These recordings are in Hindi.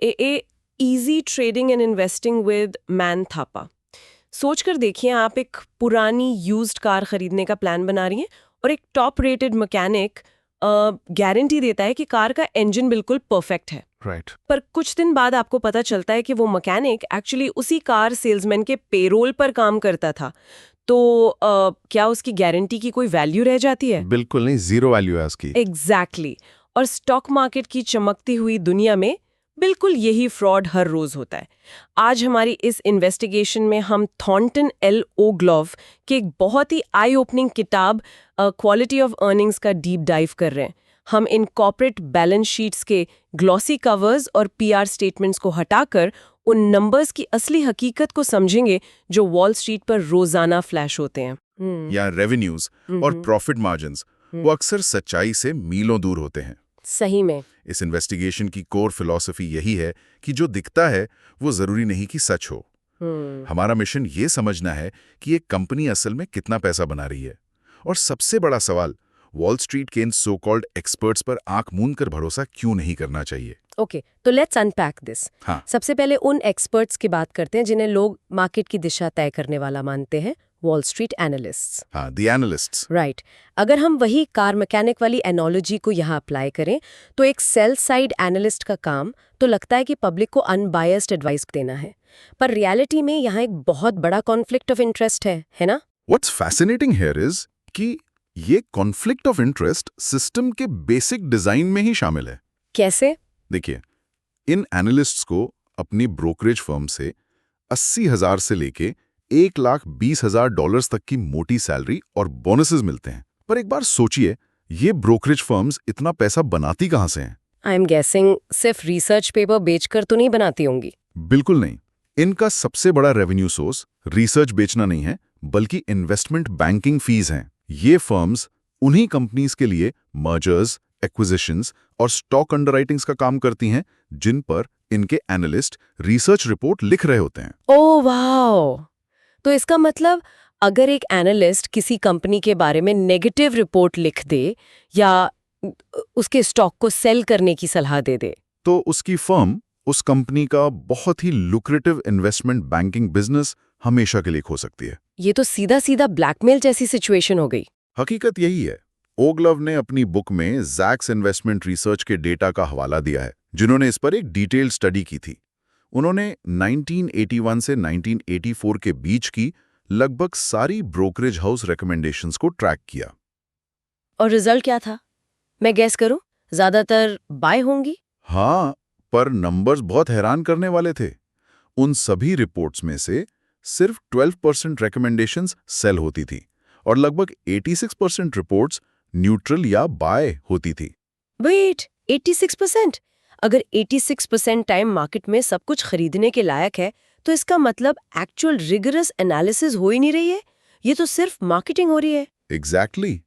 A easy trading and investing with man Thapa. सोचकर देखिए, आप एक पुरानी यूज्ड कार खरीदने का प्लान बना रही हैं और एक टॉप रेटेड मैकेनिक गारंटी देता है कि कार का इंजन बिल्कुल परफेक्ट है। राइट। पर कुछ दिन बाद आपको पता चलता है कि वो मैकेनिक एक्चुअली उसी कार सेल्समैन के पेरोल पर काम करता था। तो क्या उसकी गारंटी की कोई वैल्यू रह जाती है? बिल्कुल नहीं, जीरो वैल्यू है उसकी। एग्जैक्टली। और स्टॉक मार्केट की चमकती हुई दुनिया में बिल्कुल यही फ्रॉड हर रोज होता है। आज हमारी इस इन्वेस्टिगेशन में हम थॉर्नटन एल ओग्लोव के एक बहुत ही आई ओपनिंग किताब क्वालिटी ऑफ अर्निंग्स का डीप डाइव कर रहे हैं। हम इन कॉर्पोरेट बैलेंस शीट्स के ग्लॉसी कवर्स और पीआर स्टेटमेंट्स को हटाकर उन नंबर्स की असली हकीकत को समझेंगे जो वॉल स्ट्रीट पर रोजाना फ्लैश होते हैं। या रेवेन्यूज और प्रॉफिट मार्जिन्स वो अक्सर सच्चाई से मीलों दूर होते हैं। सही में। इस इन्वेस्टिगेशन की कोर फिलॉसफी यही है कि जो दिखता है वो जरूरी नहीं कि सच हो। हमारा मिशन ये समझना है कि एक कंपनी असल में कितना पैसा बना रही है। और सबसे बड़ा सवाल, वॉल स्ट्रीट के इन सो कॉल्ड एक्सपर्ट्स पर आंख मूंद कर भरोसा क्यों नहीं करना चाहिए। ओके, तो लेट्स अनपैक दिस। हाँ। सबसे पहले उन एक्सपर्ट्स की बात करते हैं जिन्हें लोग मार्केट की दिशा तय करने वाला मानते हैं, वॉल स्ट्रीट एनालिस्ट्स। हाँ, द एनालिस्ट्स। राइट। अगर हम वही कार मैकेनिक वाली एनोलॉजी को यहाँ अप्लाई करें तो एक सेल साइड एनालिस्ट का काम तो लगता है कि पब्लिक को अनबायस्ड एडवाइस देना है, पर रियलिटी में यहाँ एक बहुत बड़ा कॉन्फ्लिक्ट ऑफ इंटरेस्ट है ना? व्हाट्स फैसिनेटिंग हियर इज कि ये कॉन्फ्लिक्ट ऑफ इंटरेस्ट सिस्टम के बेसिक डिजाइन में ही शामिल है। कैसे? देखिए, इन एनालिस्ट्स को अपनी ब्रोकरेज फर्म से 80,000 से लेके $1,20,000 तक की मोटी सैलरी और बोनसेस मिलते हैं। पर एक बार सोचिए, ये ब्रोकरेज फर्म्स इतना पैसा बनाती कहां से हैं? आई एम गेसिंग सिर्फ रिसर्च पेपर बेचकर तो नहीं बनाती होंगी। बिल्कुल नहीं। इनका सबसे बड़ा रेवेन्यू सोर्स रिसर्च बेचना नहीं है, बल्कि इन्वेस्टमेंट बैंकिंग फीस हैं। ये फर्म्स उन्हीं कंपनीज के लिए मर्जर्स, एक्विजिशंस और स्टॉक अंडरराइटिंग्स का काम करती हैं, जिन पर इनके एनालिस्ट रिसर्च रिपोर्ट लिख रहे होते हैं। Oh wow! तो इसका मतलब अगर एक एनालिस्ट किसी कंपनी के बारे में नेगेटिव रिपोर्ट लिख दे या उसके स्टॉक को सेल करने की सलाह दे दे, तो उसकी फर्म उस कंपनी का बहुत ही लुक्रेटिव इन्वेस्टमेंट बैंकिंग बिजनेस हमेशा के लिए खो सकती है। ये तो सीधा सीधा ब्लैकमेल जैसी सिचुएशन हो गई। हकीकत यही है। ओग्लव ने अपनी बुक में जैक्स इन्वेस्टमेंट रिसर्च के डेटा का हवाला दिया है, जिन्होंने इस पर एक डिटेल्ड स्टडी की थी। उन्होंने 1981 से 1984 के बीच की लगभग सारी ब्रोकरेज हाउस रिकमेंडेशंस को ट्रैक किया। और रिजल्ट क्या था? मैं गेस करूं, ज्यादातर बाय होंगी। हाँ, पर नंबर्स बहुत हैरान करने वाले थे। उन सभी रिपोर्ट्स में से सिर्फ 12% रिकमेंडेशंस सेल होती थी और लगभग 86% रिपोर्ट्स न्यूट्रल या बाय होती थी। वेट, 86%? अगर 86% टाइम मार्केट में सब कुछ खरीदने के लायक है, तो इसका मतलब एक्चुअल रिगरस एनालिसिस हो ही नहीं रही है। ये तो सिर्फ मार्केटिंग हो रही है। एग्जैक्टली।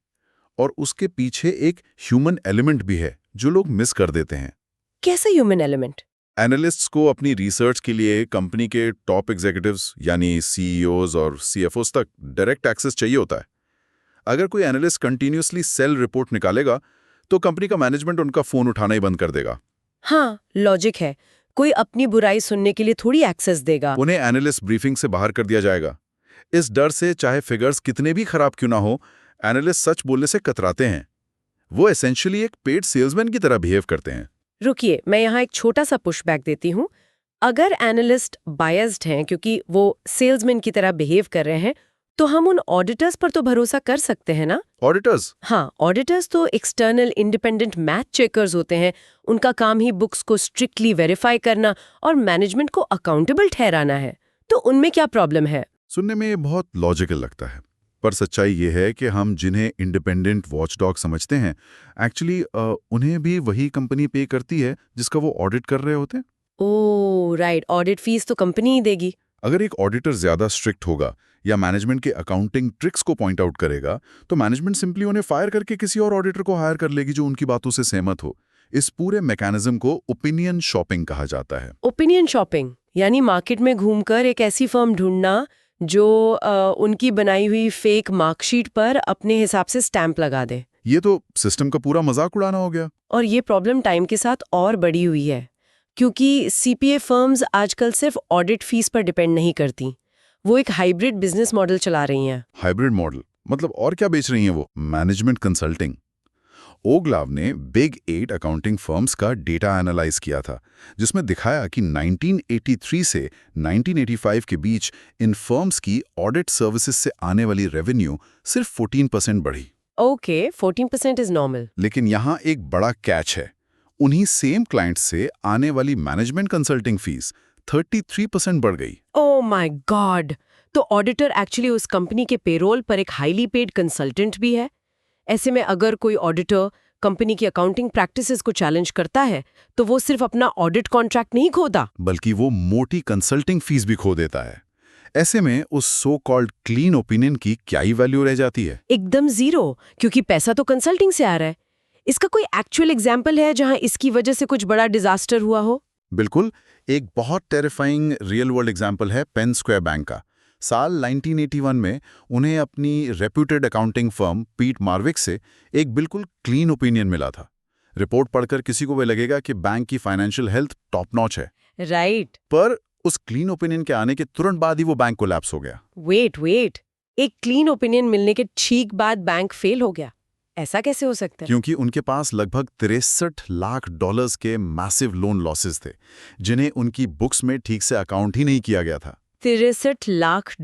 और उसके पीछे एक ह्यूमन एलिमेंट भी है जो लोग मिस कर देते हैं। कैसे ह्यूमन एलिमेंट? एनालिस्ट्स को अपनी रिसर्च के लिए कंपनी के टॉप एग्जीक्यूटिव्स यानी सीईओज और सीएफओज तक डायरेक्ट एक्सेस चाहिए होता है। अगर कोई एनालिस्ट कंटिन्यूअसली सेल रिपोर्ट निकालेगा तो कंपनी का मैनेजमेंट उनका फोन उठाना ही बंद कर देगा। हाँ, लॉजिक है। कोई अपनी बुराई सुनने के लिए थोड़ी एक्सेस देगा। उन्हें एनालिस्ट ब्रीफिंग से बाहर कर दिया जाएगा। इस डर से चाहे फिगर्स कितने भी खराब क्यों ना हो, एनालिस्ट सच बोलने से कतराते हैं। वो एसेंशियली एक पेड सेल्समैन की तरह बिहेव करते हैं। रुकिए, मैं यहाँ एक छोटा सा पुशबैक देती हूँ। अगर एनालिस्ट बायस्ड हैं क्योंकि वो सेल्समैन की तरह बिहेव कर रहे हैं, तो हम उन ऑडिटर्स पर तो भरोसा कर सकते हैं ना? ऑडिटर्स? हाँ, ऑडिटर्स तो एक्सटर्नल इंडिपेंडेंट मैथ चेकर्स होते हैं। उनका काम ही बुक्स को स्ट्रिक्टली वेरीफाई करना और मैनेजमेंट को अकाउंटेबल ठहराना है। तो उनमें क्या प्रॉब्लम है? सुनने में ये बहुत लॉजिकल लगता है, पर सच्चाई ये है कि हम जिन्हें इंडिपेंडेंट वॉचडॉग समझते हैं, एक्चुअली उन्हें भी वही कंपनी पे करती है जिसका वो ऑडिट कर रहे होते हैं। ओह राइट, ऑडिट फीस तो कंपनी ही देगी। अगर एक ऑडिटर ज्यादा स्ट्रिक्ट होगा या मैनेजमेंट के अकाउंटिंग ट्रिक्स को पॉइंट आउट करेगा, तो मैनेजमेंट सिंपली उन्हें फायर करके किसी और ऑडिटर को हायर कर लेगी जो उनकी बातों से सहमत हो। इस पूरे मैकेनिज्म को ओपिनियन शॉपिंग कहा जाता है। ओपिनियन शॉपिंग यानी मार्केट में घूमकर एक ऐसी फर्म ढूंढना जो उनकी बनाई हुई फेक मार्कशीट पर अपने हिसाब से स्टैंप लगा दे। ये तो सिस्टम का पूरा मजाक उड़ाना हो गया। और ये प्रॉब्लम टाइम के साथ और बड़ी हुई है। क्योंकि सीपीए फर्म्स आजकल सिर्फ ऑडिट फीस पर डिपेंड नहीं करती, वो एक हाइब्रिड बिजनेस मॉडल चला रही हैं। हाइब्रिड मॉडल मतलब और क्या बेच रही हैं वो? Management consulting. ओग्लाव ने बिग 8 अकाउंटिंग फर्म्स का डेटा एनालाइज किया था, जिसमें दिखाया कि 1983 से 1985 के बीच इन फर्म्स की ऑडिट सर्विसेज से आने वाली रेवेन्यू सिर्फ 14% बढ़ी। Okay, 14% is normal. लेकिन यहाँ एक बड़ा कैच है, उन्हीं सेम क्लाइंट्स से आने वाली मैनेजमेंट कंसल्टिंग फीस 33% बढ़ गई। Oh my God! तो ऑडिटर एक्चुअली उस कंपनी के पेरोल पर एक हाईली पेड कंसल्टेंट भी है। ऐसे में अगर कोई ऑडिटर कंपनी की अकाउंटिंग प्रैक्टिसेस को चैलेंज करता है तो वो सिर्फ अपना ऑडिट कॉन्ट्रैक्ट नहीं खोता, बल्कि वो मोटी कंसल्टिंग फीस भी खो देता है। ऐसे में उस सो कॉल्ड क्लीन ओपिनियन की क्या ही वैल्यू रह जाती है? एकदम जीरो, क्योंकि पैसा तो कंसल्टिंग से आ रहा है। इसका कोई एक्चुअल एग्जाम्पल है जहां इसकी वजह से कुछ बड़ा डिजास्टर हुआ हो? बिल्कुल, एक बहुत टेरिफाइंग रियल वर्ल्ड एग्जाम्पल है पेन स्क्वायर बैंक का। साल 1981 में उन्हें अपनी रेप्यूटेड अकाउंटिंग फर्म पीट मार्विक से एक बिल्कुल क्लीन ओपिनियन मिला था। रिपोर्ट पढ़कर किसी को भी लगेगा कि बैंक की फाइनेंशियल हेल्थ टॉप नॉच है। राइट। पर उस क्लीन ओपिनियन के आने के तुरंत बाद ही वो बैंक कोलैप्स हो गया। वेट, एक क्लीन ओपिनियन मिलने के ठीक बाद बैंक फेल हो गया? ऐसा कैसे हो सकता है? क्योंकि उनके पास लगभग $63 लाख के मैसिव लोन लॉसेस थे, जिन्हें उनकी बुक्स में ठीक से अकाउंट ही नहीं किया गया था। $63 लाख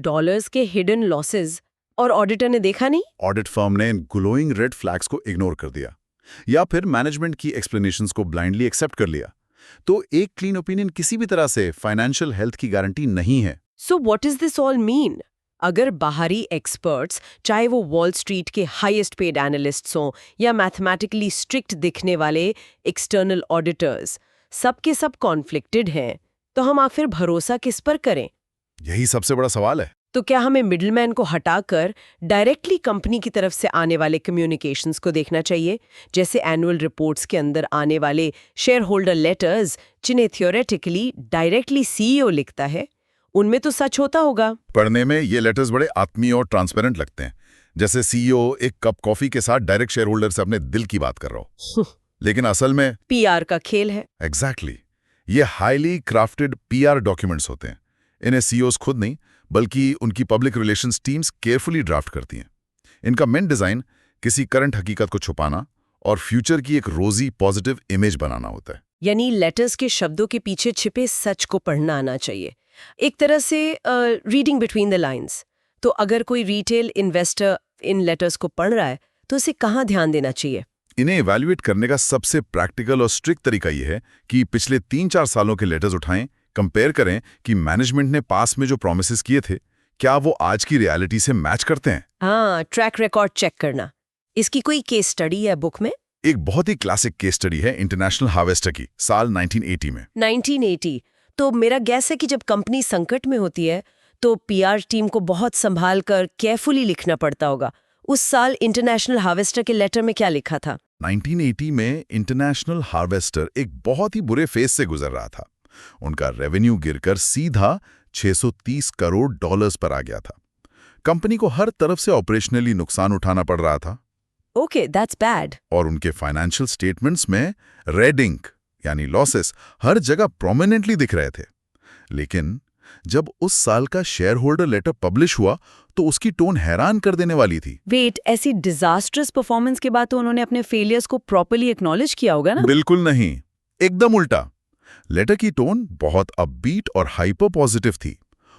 के हिडन लॉसेस, और ऑडिटर ने देखा नहीं? ऑडिट फर्म ने इन ग्लोइंग रेड फ्लैग्स को इग्नोर कर दिया या फिर मैनेजमेंट की एक्सप्लेनेशंस को ब्लाइंडली एक्सेप्ट कर लिया। तो एक क्लीन ओपिनियन किसी भी तरह से फाइनेंशियल हेल्थ की गारंटी नहीं है। So what is this all mean? अगर बाहरी एक्सपर्ट्स, चाहे वो वॉल स्ट्रीट के हाईएस्ट पेड एनालिस्ट्स हों या मैथमेटिकली स्ट्रिक्ट दिखने वाले एक्सटर्नल ऑडिटर्स, सबके सब कॉन्फ्लिक्टेड हैं, तो हम आखिर भरोसा किस पर करें? यही सबसे बड़ा सवाल है। तो क्या हमें मिडलमैन को हटाकर डायरेक्टली कंपनी की तरफ से आने वाले कम्युनिकेशंस को देखना चाहिए, जैसे एनुअल रिपोर्ट्स के अंदर आने वाले शेयर होल्डर लेटर्स, जिन्हें थियोरेटिकली डायरेक्टली सीईओ लिखता है? उनमें तो सच होता होगा। पढ़ने में ये लेटर्स बड़े आत्मीय और ट्रांसपेरेंट लगते हैं, जैसे सीईओ एक कप कॉफी के साथ डायरेक्ट शेयर होल्डर से अपने दिल की बात कर रहा हो। लेकिन असल में पीआर का खेल है। एग्जैक्टली ये हाईली क्राफ्टेड पीआर डॉक्यूमेंट्स होते हैं। इन्हें सीईओज खुद नहीं बल्कि उनकी public relations teams carefully draft करती हैं। इनका मेन डिजाइन किसी करंट हकीकत को छुपाना और फ्यूचर की एक रोजी पॉजिटिव इमेज बनाना होता है। यानी लेटर्स के शब्दों के पीछे छिपे सच को पढ़ना आना चाहिए, एक तरह से रीडिंग बिटवीन द लाइंस। तो अगर कोई रिटेल इन्वेस्टर इन लेटर्स को पढ़ रहा है तो उसे कहाँ ध्यान देना चाहिए? इन्हें इवैल्यूएट करने का सबसे प्रैक्टिकल और स्ट्रिक्ट तरीका यह है कि पिछले 3-4 सालों के लेटर्स उठाएं, कंपेयर करें कि मैनेजमेंट ने पास में जो प्रॉमिसेस किए थे, क्या वो आज की रियलिटी से मैच करते हैं। हाँ, ट्रैक रिकॉर्ड चेक करना। इसकी कोई केस स्टडी है बुक में? एक बहुत ही क्लासिक केस स्टडी है इंटरनेशनल हार्वेस्टर की, साल 1980 में। 1980 तो मेरा गैस है कि जब कंपनी संकट में होती है तो पीआर टीम को बहुत संभाल कर केयरफुली लिखना पड़ता होगा। उस साल इंटरनेशनल हार्वेस्टर के लेटर में क्या लिखा था? 1980 में इंटरनेशनल हार्वेस्टर एक बहुत ही बुरे फेज से गुजर रहा था। उनका रेवेन्यू गिरकर सीधा $630 करोड़ पर आ गया था। कंपनी को हर तरफ से ऑपरेशनली नुकसान उठाना पड़ रहा था। Okay, that's bad. और उनके फाइनेंशियल स्टेटमेंट्स में रेड इंक यानी लॉसेस हर जगह प्रोमिनेंटली दिख रहे थे। लेकिन जब उस साल का शेयर होल्डर लेटर पब्लिश हुआ तो उसकी टोन हैरान कर देने वाली थी। वेट, ऐसी डिजास्ट्रस परफॉर्मेंस के बाद तो उन्होंने अपने फेलियर्स को प्रॉपर्ली एक्नॉलेज किया होगा ना? बिल्कुल नहीं, एकदम उल्टा। लेटर की टोन बहुत अपबीट और हाइपर पॉजिटिव थी।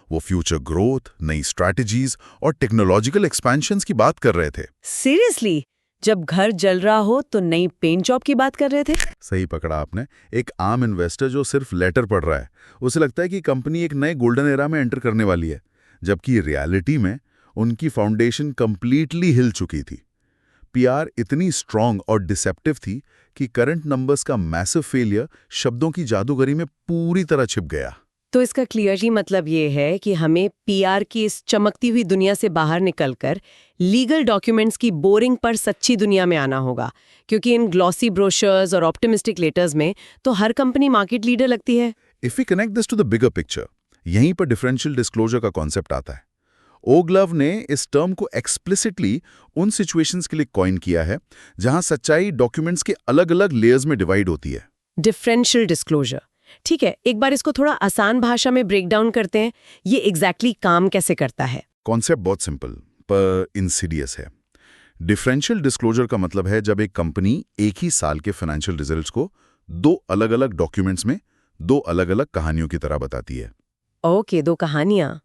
वो फ्यूचर ग्रोथ, नई स्ट्रैटेजीज और टेक्नोलॉजिकल एक्सपेंशंस की बात कर रहे थे। सीरियसली? जब घर जल रहा हो तो नई पेंट जॉब की बात कर रहे थे? सही पकड़ा आपने। एक आम इन्वेस्टर जो सिर्फ लेटर पढ़ रहा है, उसे लगता है कि कंपनी एक नए गोल्डन एरा में एंटर करने वाली है, जबकि रियलिटी में उनकी फाउंडेशन कंप्लीटली हिल चुकी थी। पीआर इतनी स्ट्रांग और डिसेप्टिव थी कि करंट नंबर्स का मैसिव फेलियर शब्दों की जादूगरी में पूरी तरह छिप गया। तो इसका क्लियरली मतलब ये है कि हमें पीआर की इस चमकती हुई दुनिया से बाहर निकलकर लीगल डॉक्यूमेंट्स की बोरिंग पर सच्ची दुनिया में आना होगा, क्योंकि इन ग्लॉसी ब्रोशर्स और ऑप्टिमिस्टिक लेटर्स में तो हर कंपनी मार्केट लीडर लगती है। If we connect this to the bigger picture, यहीं पर डिफरेंशियल डिस्क्लोजर का कॉन्सेप्ट आता है। ओग्लव ने इस टर्म को एक्सप्लिसिटली उन सिचुएशंस के लिए कॉइन किया है जहां सच्चाई डॉक्यूमेंट्स के अलग अलग लेयर्स में डिवाइड होती है। डिफरेंशियल डिस्क्लोजर ठीक है, एक बार इसको थोड़ा आसान भाषा में ब्रेक डाउन करते हैं। ये एग्जैक्टली काम कैसे करता है? कॉन्सेप्ट बहुत सिंपल पर इंसीडियस है। डिफरेंशियल डिस्क्लोजर का मतलब है जब एक कंपनी एक ही साल के फाइनेंशियल रिजल्ट्स को दो अलग-अलग डॉक्यूमेंट्स में दो अलग-अलग कहानियों की तरह बताती है। ओके, दो कहानियां।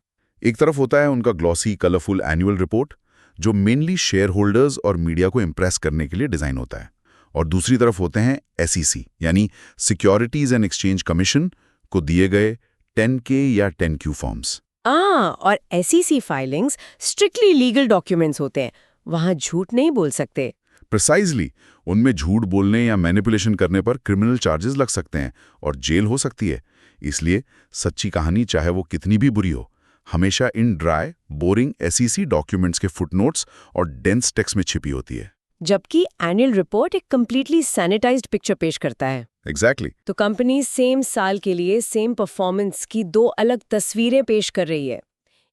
एक तरफ होता है उनका ग्लॉसी कलरफुल एनुअल रिपोर्ट जो मेनली शेयर होल्डर्स और मीडिया को इम्प्रेस करने के लिए डिजाइन होता है, और दूसरी तरफ होते हैं SEC यानी सिक्योरिटीज एंड एक्सचेंज कमीशन को दिए गए 10K या 10Q फॉर्म्स। और SEC filings strictly legal documents होते हैं, वहां झूठ नहीं बोल सकते। प्रिसाइजली, उनमें झूठ बोलने या मैनिपुलेशन करने पर क्रिमिनल चार्जेस लग सकते हैं और जेल हो सकती है। इसलिए सच्ची कहानी चाहे वो कितनी भी बुरी हो, हमेशा in dry boring SEC documents के फुटनोट्स और डेंस टेक्स्ट में छिपी होती है। जबकि एनुअल रिपोर्ट एक कंप्लीटली सैनिटाइज्ड पिक्चर पेश करता है। एग्जैक्टली। तो कंपनी सेम साल के लिए सेम परफॉर्मेंस की दो अलग तस्वीरें पेश कर रही है,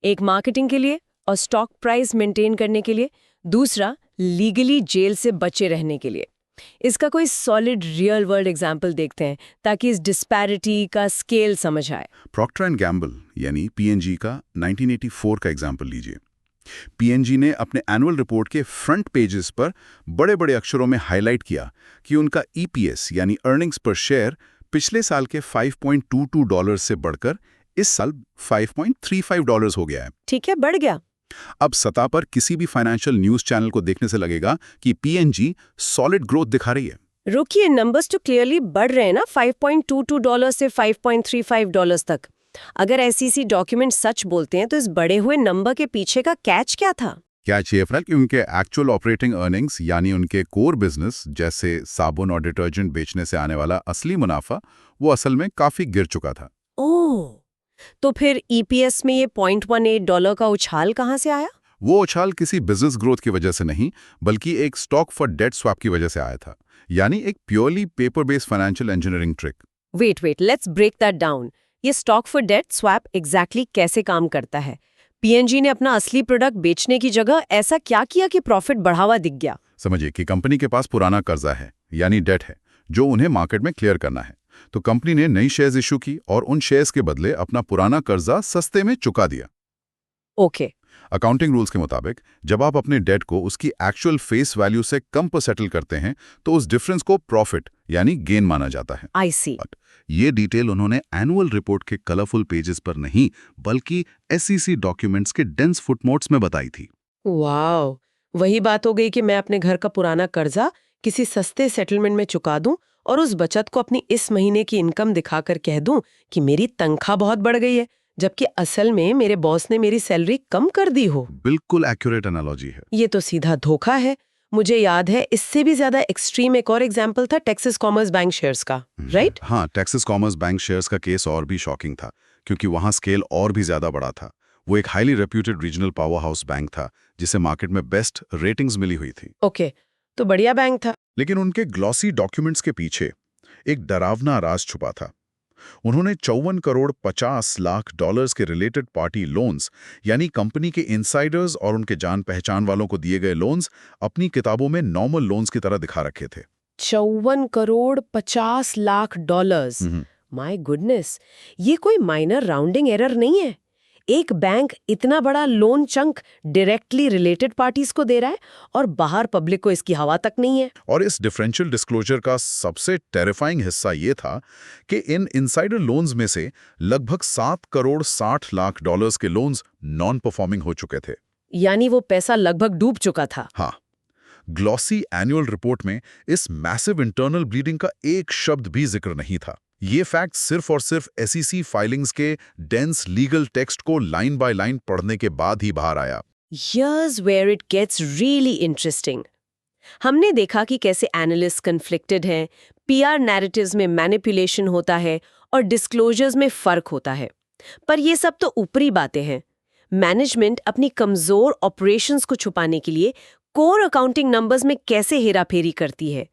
एक मार्केटिंग के लिए और स्टॉक प्राइस मेंटेन करने के लिए, दूसरा लीगली जेल से बचे रहने के लिए। इसका कोई सॉलिड रियल वर्ल्ड एग्जाम्पल देखते हैं ताकि इस डिस्पैरिटी का स्केल समझ आए। प्रॉक्टर एंड गैम्बल यानी PNG का 1984 का एग्जाम्पल लीजिए। PNG ने अपने एनुअल रिपोर्ट के फ्रंट पेजेस पर बड़े बड़े अक्षरों में हाईलाइट किया कि उनका EPS यानी अर्निंग्स पर शेयर पिछले साल के $5.22 से बढ़कर इस साल $5.35 हो गया है। ठीक है, बढ़ गया। अब सतह पर किसी भी फाइनेंशियल न्यूज चैनल को देखने से लगेगा कि PNG सॉलिड ग्रोथ दिखा रही है। रुकिए, नंबर्स तो क्लियरली बढ़ रहे हैं ना, $5.22 से $5.35 तक। अगर SEC डॉक्यूमेंट सच बोलते हैं तो इस बढ़े हुए नंबर के पीछे का कैच क्या था? कैच ये कि उनके एक्चुअल ऑपरेटिंग अर्निंग्स यानी उनके कोर बिजनेस जैसे साबुन और डिटर्जेंट बेचने से आने वाला असली मुनाफा वो असल में काफी गिर चुका था। ओह, तो फिर EPS में ये $0.18 का उछाल कहाँ से आया? वो उछाल किसी बिजनेस ग्रोथ की वजह से नहीं, बल्कि एक स्टॉक फॉर डेट स्वैप की वजह से आया था, यानी एक purely paper based financial engineering trick. Wait, let's break that down. ये stock for debt swap exactly कैसे काम करता है? PNG ने अपना असली प्रोडक्ट बेचने की जगह ऐसा क्या किया कि प्रॉफिट बढ़ावा दिख गया? समझिए कि कंपनी के पास पुराना कर्जा है यानी डेट है जो उन्हें मार्केट में क्लियर करना है, तो कंपनी ने नई शेयर्स इशू की और उन शेयर्स के बदले अपना पुराना कर्जा सस्ते में चुका दिया। ओके। अकाउंटिंग रूल्स के मुताबिक जब आप अपने डेट को उसकी एक्चुअल फेस वैल्यू से कम पर सेटल करते हैं तो उस डिफरेंस को प्रॉफिट यानी गेन माना जाता है। आई सी। ये डिटेल उन्होंने एनुअल रिपोर्ट के कलरफुल पेजेस पर नहीं, बल्कि SEC डॉक्यूमेंट्स के डेंस फुटनोट्स में बताई थी। वाओ, वही बात हो गई कि मैं अपने घर का पुराना कर्जा किसी सस्ते सेटलमेंट में चुका दूं और उस बचत को अपनी इस महीने की इनकम दिखाकर कह दूं कि मेरी तनख्वाह बहुत बढ़ गई है, जबकि असल में मेरे बॉस ने मेरी सैलरी कम कर दी हो। बिल्कुल एक्यूरेट एनालॉजी है। ये तो सीधा धोखा है। मुझे याद है इससे भी ज्यादा एक्सट्रीम एक और एग्जाम्पल था टेक्सास कॉमर्स बैंक शेयर्स का, राइट? हाँ, टेक्सास कॉमर्स बैंक शेयर्स का केस और भी शॉकिंग था क्योंकि वहां स्केल और भी ज्यादा बड़ा था। वो एक highly reputed regional power house bank था जिसे मार्केट में बेस्ट रेटिंग्स मिली हुई थी। ओके, तो बढ़िया बैंक था। लेकिन उनके ग्लॉसी डॉक्यूमेंट्स के पीछे एक डरावना राज छुपा था। उन्होंने $54 करोड़ 50 लाख के रिलेटेड पार्टी लोन्स यानी कंपनी के इनसाइडर्स और उनके जान पहचान वालों को दिए गए लोन्स अपनी किताबों में नॉर्मल लोन्स की तरह दिखा रखे थे। $54 करोड़ 50 लाख। माय गुडनेस, ये कोई माइनर राउंडिंग एरर नहीं है। एक बैंक इतना बड़ा loan chunk directly related parties को दे रहा है और बाहर पब्लिक को इसकी हवा तक नहीं है। और इस डिफरेंशियल डिस्क्लोजर का सबसे टेरिफाइंग हिस्सा ये था कि इन इनसाइडर लोन्स में से लगभग $7 करोड़ 60 लाख के लोन्स नॉन परफॉर्मिंग हो चुके थे, यानी वो पैसा लगभग डूब चुका था। हाँ, ग्लॉसी एनुअल रिपोर्ट में इस मैसिव इंटरनल ब्लीडिंग का एक शब्द भी जिक्र नहीं था। ये फैक्ट सिर्फ और सिर्फ SEC फाइलिंग्स के डेंस लीगल टेक्स्ट को लाइन बाय लाइन पढ़ने के बाद ही बाहर आया। Here's where it gets really interesting. हमने देखा कि कैसे एनालिस्ट कन्फ्लिक्टेड हैं, PR नैरेटिव्स में मैनिपुलेशन होता है और डिस्क्लोजर्स में फर्क होता है। पर ये सब तो ऊपरी बातें हैं। मैनेजमेंट अपनी कमजोर ऑपरेशंस को छुपाने के लिए कोर अकाउंटिंग नंबर्स में कैसे हेराफेरी करती है।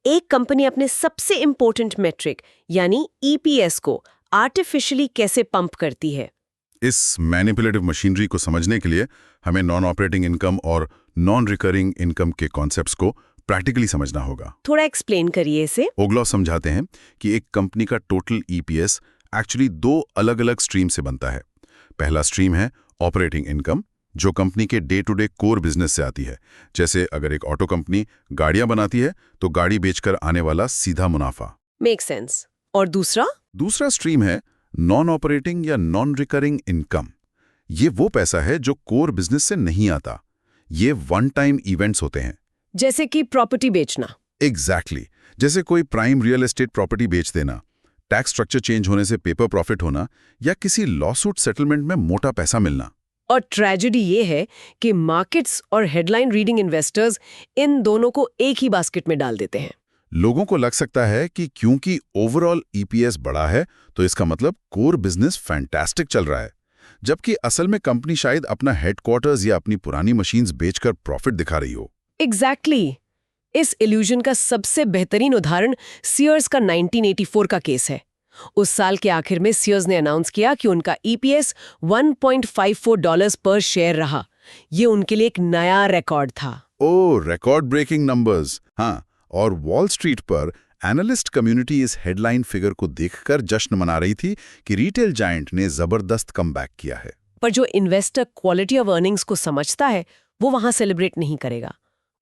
एक कंपनी अपने सबसे इंपॉर्टेंट मेट्रिक यानी EPS को आर्टिफिशियली कैसे पंप करती है। इस मैनिपुलेटिव मशीनरी को समझने के लिए हमें नॉन ऑपरेटिंग इनकम और नॉन रिकरिंग इनकम के कॉन्सेप्ट्स को प्रैक्टिकली समझना होगा। थोड़ा एक्सप्लेन करिए इसे। ओग्लॉफ समझाते हैं कि एक कंपनी का टोटल ईपीएस एक्चुअली 2 अलग-अलग स्ट्रीम से बनता है। पहला स्ट्रीम है ऑपरेटिंग इनकम, जो कंपनी के day to day core business से आती है। जैसे अगर एक ऑटो कंपनी गाड़ियां बनाती है तो गाड़ी बेचकर आने वाला सीधा मुनाफा। Make sense. और दूसरा स्ट्रीम है नॉन ऑपरेटिंग या नॉन रिकरिंग इनकम। ये वो पैसा है जो कोर बिजनेस से नहीं आता। ये वन टाइम इवेंट्स होते हैं। जैसे कि प्रॉपर्टी बेचना। एग्जैक्टली जैसे कोई प्राइम रियल एस्टेट प्रॉपर्टी बेच देना, टैक्स स्ट्रक्चर चेंज होने से पेपर प्रॉफिट होना, या किसी लॉसूट सेटलमेंट में मोटा पैसा मिलना। और ट्रेजेडी ये है कि मार्केट्स और हेडलाइन रीडिंग इन्वेस्टर्स इन दोनों को एक ही बास्केट में डाल देते हैं। लोगों को लग सकता है कि क्योंकि ओवरऑल ईपीएस बड़ा है तो इसका मतलब कोर बिजनेस फैंटास्टिक चल रहा है, जबकि असल में कंपनी शायद अपना हेडक्वार्टर्स या अपनी पुरानी मशीन्स बेचकर प्रॉफिट दिखा रही हो। एग्जैक्टली। इस इल्यूजन का सबसे बेहतरीन उदाहरण सीयर्स का 1984 का केस है। उस साल के आखिर में सीयर्स ने अनाउंस किया कि उनका ईपीएस $1.54 पर शेयर रहा। ये उनके लिए एक नया रिकॉर्ड था। ओह, रिकॉर्ड ब्रेकिंग नंबर्स। हाँ, और वॉल स्ट्रीट पर एनालिस्ट कम्युनिटी इस हेडलाइन फिगर को देखकर जश्न मना रही थी कि रिटेल जायंट ने जबरदस्त कमबैक किया है। पर जो इन्वेस्टर क्वालिटी ऑफ अर्निंग्स को समझता है वो वहां सेलिब्रेट नहीं करेगा।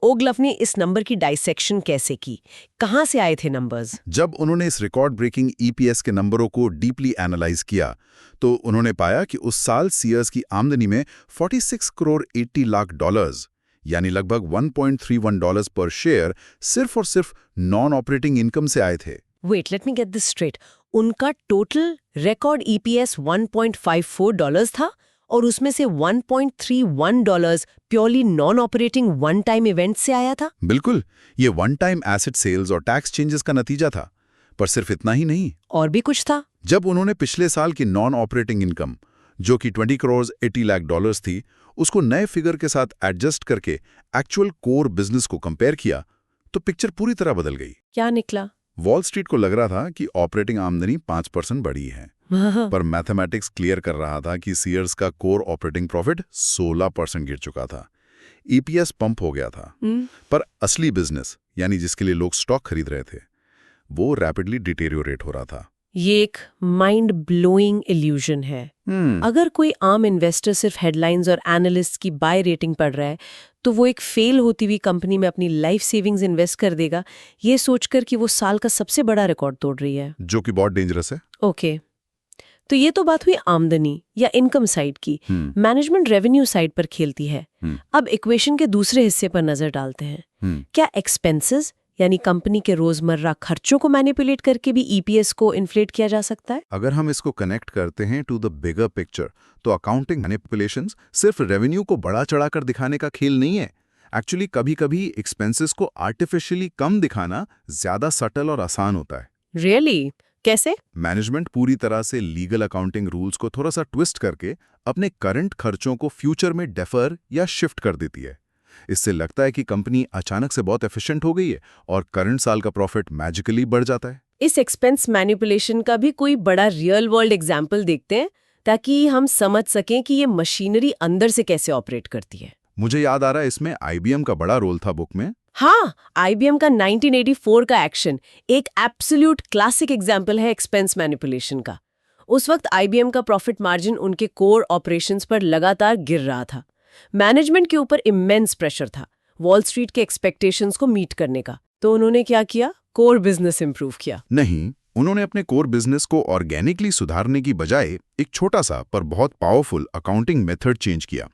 ओग्लफ ने इस नंबर की डाइसेक्शन कैसे की? कहां से आए थे नंबर्स? जब उन्होंने इस रिकॉर्ड ब्रेकिंग ईपीएस के नंबरों को डीपली एनालाइज किया तो उन्होंने पाया कि उस साल सीयर्स की आमदनी में 46 करोड़ 80 लाख डॉलर्स यानी लगभग $1.31 पर शेयर सिर्फ और सिर्फ नॉन ऑपरेटिंग इनकम से आए थे। Wait, let me get this straight. उनका टोटल रिकॉर्ड ईपीएस $1.54 था और उसमें से $1.31 purely non operating one time event से आया था। बिल्कुल, ये वन टाइम एसेट सेल्स और टैक्स चेंजेस का नतीजा था। पर सिर्फ इतना ही नहीं, और भी कुछ था। जब उन्होंने पिछले साल की नॉन ऑपरेटिंग इनकम, जो कि 20 करोड़ 80 लाख डॉलर्स थी, उसको नए फिगर के साथ एडजस्ट करके एक्चुअल कोर बिजनेस को कंपेयर किया तो पिक्चर पूरी तरह बदल गई। क्या निकला? वॉल स्ट्रीट को लग रहा था कि ऑपरेटिंग आमदनी 5% बढ़ी है, पर मैथमेटिक्स क्लियर कर रहा था कि सीयर्स का कोर ऑपरेटिंग प्रॉफिट 16% गिर चुका था। ईपीएस पंप हो गया था, पर असली बिजनेस यानी जिसके लिए लोग स्टॉक खरीद रहे थे वो रैपिडली डिटेरियोरेट हो रहा था। ये एक माइंड ब्लोइंग इल्यूजन है। अगर कोई आम इन्वेस्टर सिर्फ हेडलाइंस और एनालिस्ट की बाय रेटिंग पढ़ रहा है तो वो एक फेल होती हुई कंपनी में अपनी लाइफ सेविंग्स इन्वेस्ट कर देगा, ये सोचकर कि वो साल का सबसे बड़ा रिकॉर्ड तोड़ रही है, जो कि बहुत डेंजरस है। ओके। तो ये तो बात हुई आमदनी या इनकम साइड की। मैनेजमेंट रेवेन्यू साइड पर खेलती है। अब इक्वेशन के दूसरे हिस्से पर नजर डालते हैं। क्या एक्सपेंसेस यानी कंपनी के रोजमर्रा खर्चों को मैनिपुलेट करके भी ईपीएस को इन्फ्लेट किया जा सकता है? अगर हम इसको कनेक्ट करते हैं टू द बिगर पिक्चर तो अकाउंटिंग मैनिपुलेशंस सिर्फ रेवेन्यू को बढ़ा चढ़ाकर दिखाने का खेल नहीं है। एक्चुअली कभी-कभी एक्सपेंसेस को आर्टिफिशियली कम दिखाना ज्यादा सटल और आसान होता है। रियली? कैसे? मैनेजमेंट पूरी तरह से लीगल अकाउंटिंग रूल्स को थोड़ा सा ट्विस्ट करके अपने करंट खर्चों को फ्यूचर में डेफर या शिफ्ट कर देती है। इससे लगता है कि कंपनी अचानक से बहुत एफिशिएंट हो गई है और करंट साल का प्रॉफिट मैजिकली बढ़ जाता है। इस एक्सपेंस मैनिपुलेशन का भी कोई बड़ा रियल वर्ल्ड एग्जाम्पल देखते हैं ताकि हम समझ सकें कि ये मशीनरी अंदर से कैसे ऑपरेट करती है। मुझे याद आ रहा है इसमें आईबीएम का बड़ा रोल था बुक में। हाँ, आईबीएम का 1984 का एक्शन एक एब्सोल्यूट क्लासिक एग्जाम्पल है एक्सपेंस मैनिपुलेशन का। उस वक्त आईबीएम का प्रॉफिट मार्जिन उनके कोर ऑपरेशंस पर लगातार गिर रहा था। मैनेजमेंट के ऊपर इमेंस प्रेशर था वॉल स्ट्रीट के एक्सपेक्टेशंस को मीट करने का। तो उन्होंने क्या किया? कोर बिजनेस इंप्रूव किया। नहीं, उन्होंने अपने कोर बिजनेस को ऑर्गेनिकली सुधारने की बजाय एक छोटा सा पर बहुत पावरफुल अकाउंटिंग मेथड चेंज किया।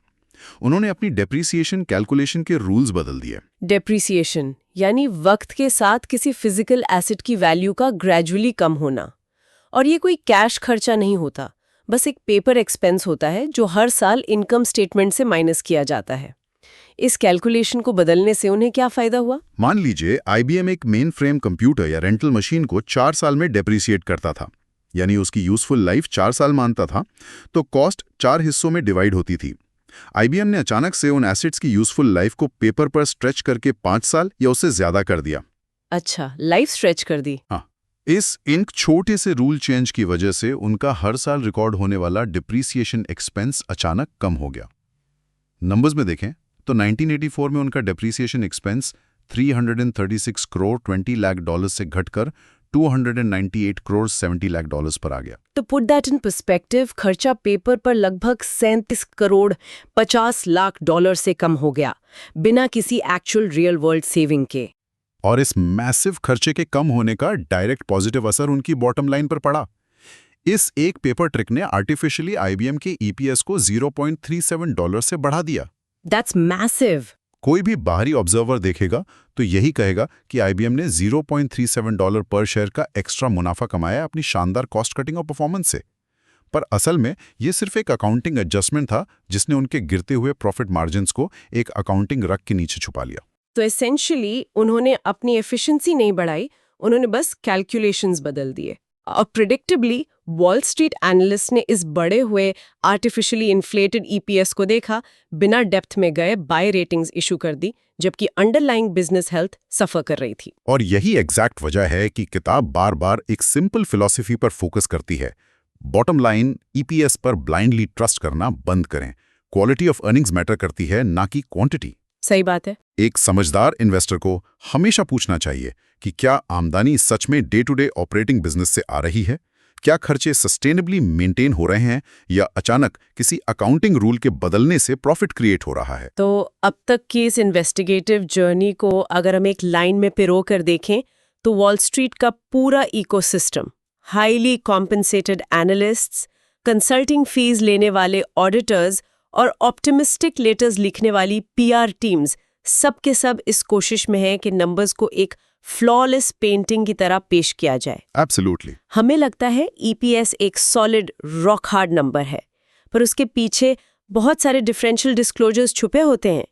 उन्होंने अपनी डेप्रिसिएशन कैलकुलेशन के रूल्स बदल दिए। डेप्रिसिएशन यानी वक्त के साथ किसी फिजिकल एसेट की वैल्यू का ग्रेजुअली कम होना। और ये कोई कैश खर्चा नहीं होता, बस एक पेपर एक्सपेंस होता है जो हर साल इनकम स्टेटमेंट से माइनस किया जाता है। इस कैलकुलेशन को बदलने से उन्हें क्या फायदा हुआ? मान लीजिए आईबीएम एक मेन फ्रेम कंप्यूटर या रेंटल मशीन को 4 साल में डेप्रिसिएट करता था, यानी उसकी यूजफुल लाइफ 4 साल मानता था, तो कॉस्ट 4 हिस्सों में डिवाइड होती थी। आईबीएम ने अचानक से उन एसेट्स की यूजफुल लाइफ को पेपर पर स्ट्रेच करके 5 साल या उससे ज्यादा कर दिया। अच्छा, लाइफ स्ट्रेच कर दी। हाँ, इस एक छोटे से रूल चेंज की वजह से उनका हर साल रिकॉर्ड होने वाला डिप्रिसिएशन एक्सपेंस अचानक कम हो गया। नंबर्स में देखें तो 1984 में उनका depreciation expense 336 crore 20 lakh dollar से घटकर 298 करोड़ 70 लाख डॉलर्स पर आ गया। तो पुट दैट इन पर्सपेक्टिव, खर्चा पेपर पर लगभग 37 करोड़ 50 लाख डॉलर से कम हो गया, बिना किसी एक्चुअल रियल वर्ल्ड सेविंग के। और इस मैसिव खर्चे के कम होने का डायरेक्ट पॉजिटिव असर उनकी बॉटम लाइन पर पड़ा। इस एक पेपर ट्रिक ने आर्टिफिशियली आईबीएम के ईपीएस को 0.37 डॉलर से बढ़ा दिया। That's massive. कोई भी बाहरी ऑब्जर्वर देखेगा तो यही कहेगा कि आईबीएम ने 0.37 डॉलर पर शेयर का एक्स्ट्रा मुनाफा कमाया अपनी शानदार कॉस्ट कटिंग और परफॉर्मेंस से। पर असल में ये सिर्फ एक अकाउंटिंग एडजस्टमेंट था जिसने उनके गिरते हुए प्रॉफिट मार्जिन्स को एक अकाउंटिंग रग के नीचे छुपा लिया। तो एसेंशियली उन्होंने अपनी एफिशिएंसी नहीं बढ़ाई, उन्होंने बस कैलकुलेशंस बदल दिए। और प्रिडिक्टेबली वॉल स्ट्रीट एनालिस्ट ने इस बड़े हुए आर्टिफिशियली इन्फ्लेटेड ईपीएस को देखा, बिना डेप्थ में गए बाय रेटिंग्स इशू कर दी, जबकि अंडरलाइंग बिजनेस हेल्थ सफर कर रही थी। और यही एग्जैक्ट वजह है कि किताब बार बार एक सिंपल फिलॉसफी पर फोकस करती है। बॉटम लाइन ईपीएस पर ब्लाइंडली ट्रस्ट करना बंद करें। क्वालिटी ऑफ अर्निंग्स मैटर करती है, ना कि क्वांटिटी। सही बात है। एक समझदार इन्वेस्टर को हमेशा पूछना चाहिए कि क्या आमदनी सच में day to day operating business से आ रही है, क्या खर्चे सस्टेनेबली मेंटेन हो रहे हैं, या अचानक किसी अकाउंटिंग रूल के बदलने से प्रॉफिट क्रिएट हो रहा है। तो अब तक की इस इन्वेस्टिगेटिव जर्नी को अगर हम एक लाइन में पिरो कर देखें तो वॉल स्ट्रीट का पूरा ecosystem, highly compensated analysts, consulting fees लेने वाले ऑडिटर्स और ऑप्टिमिस्टिक लेटर्स लिखने वाली पीआर टीम्स, सब के सब इस कोशिश में है कि नंबर्स को एक फ्लॉलेस पेंटिंग की तरह पेश किया जाए। एब्सोल्युटली। हमें लगता है ईपीएस एक सॉलिड रॉक हार्ड नंबर है, पर उसके पीछे बहुत सारे डिफरेंशियल डिस्क्लोजर्स छुपे होते हैं।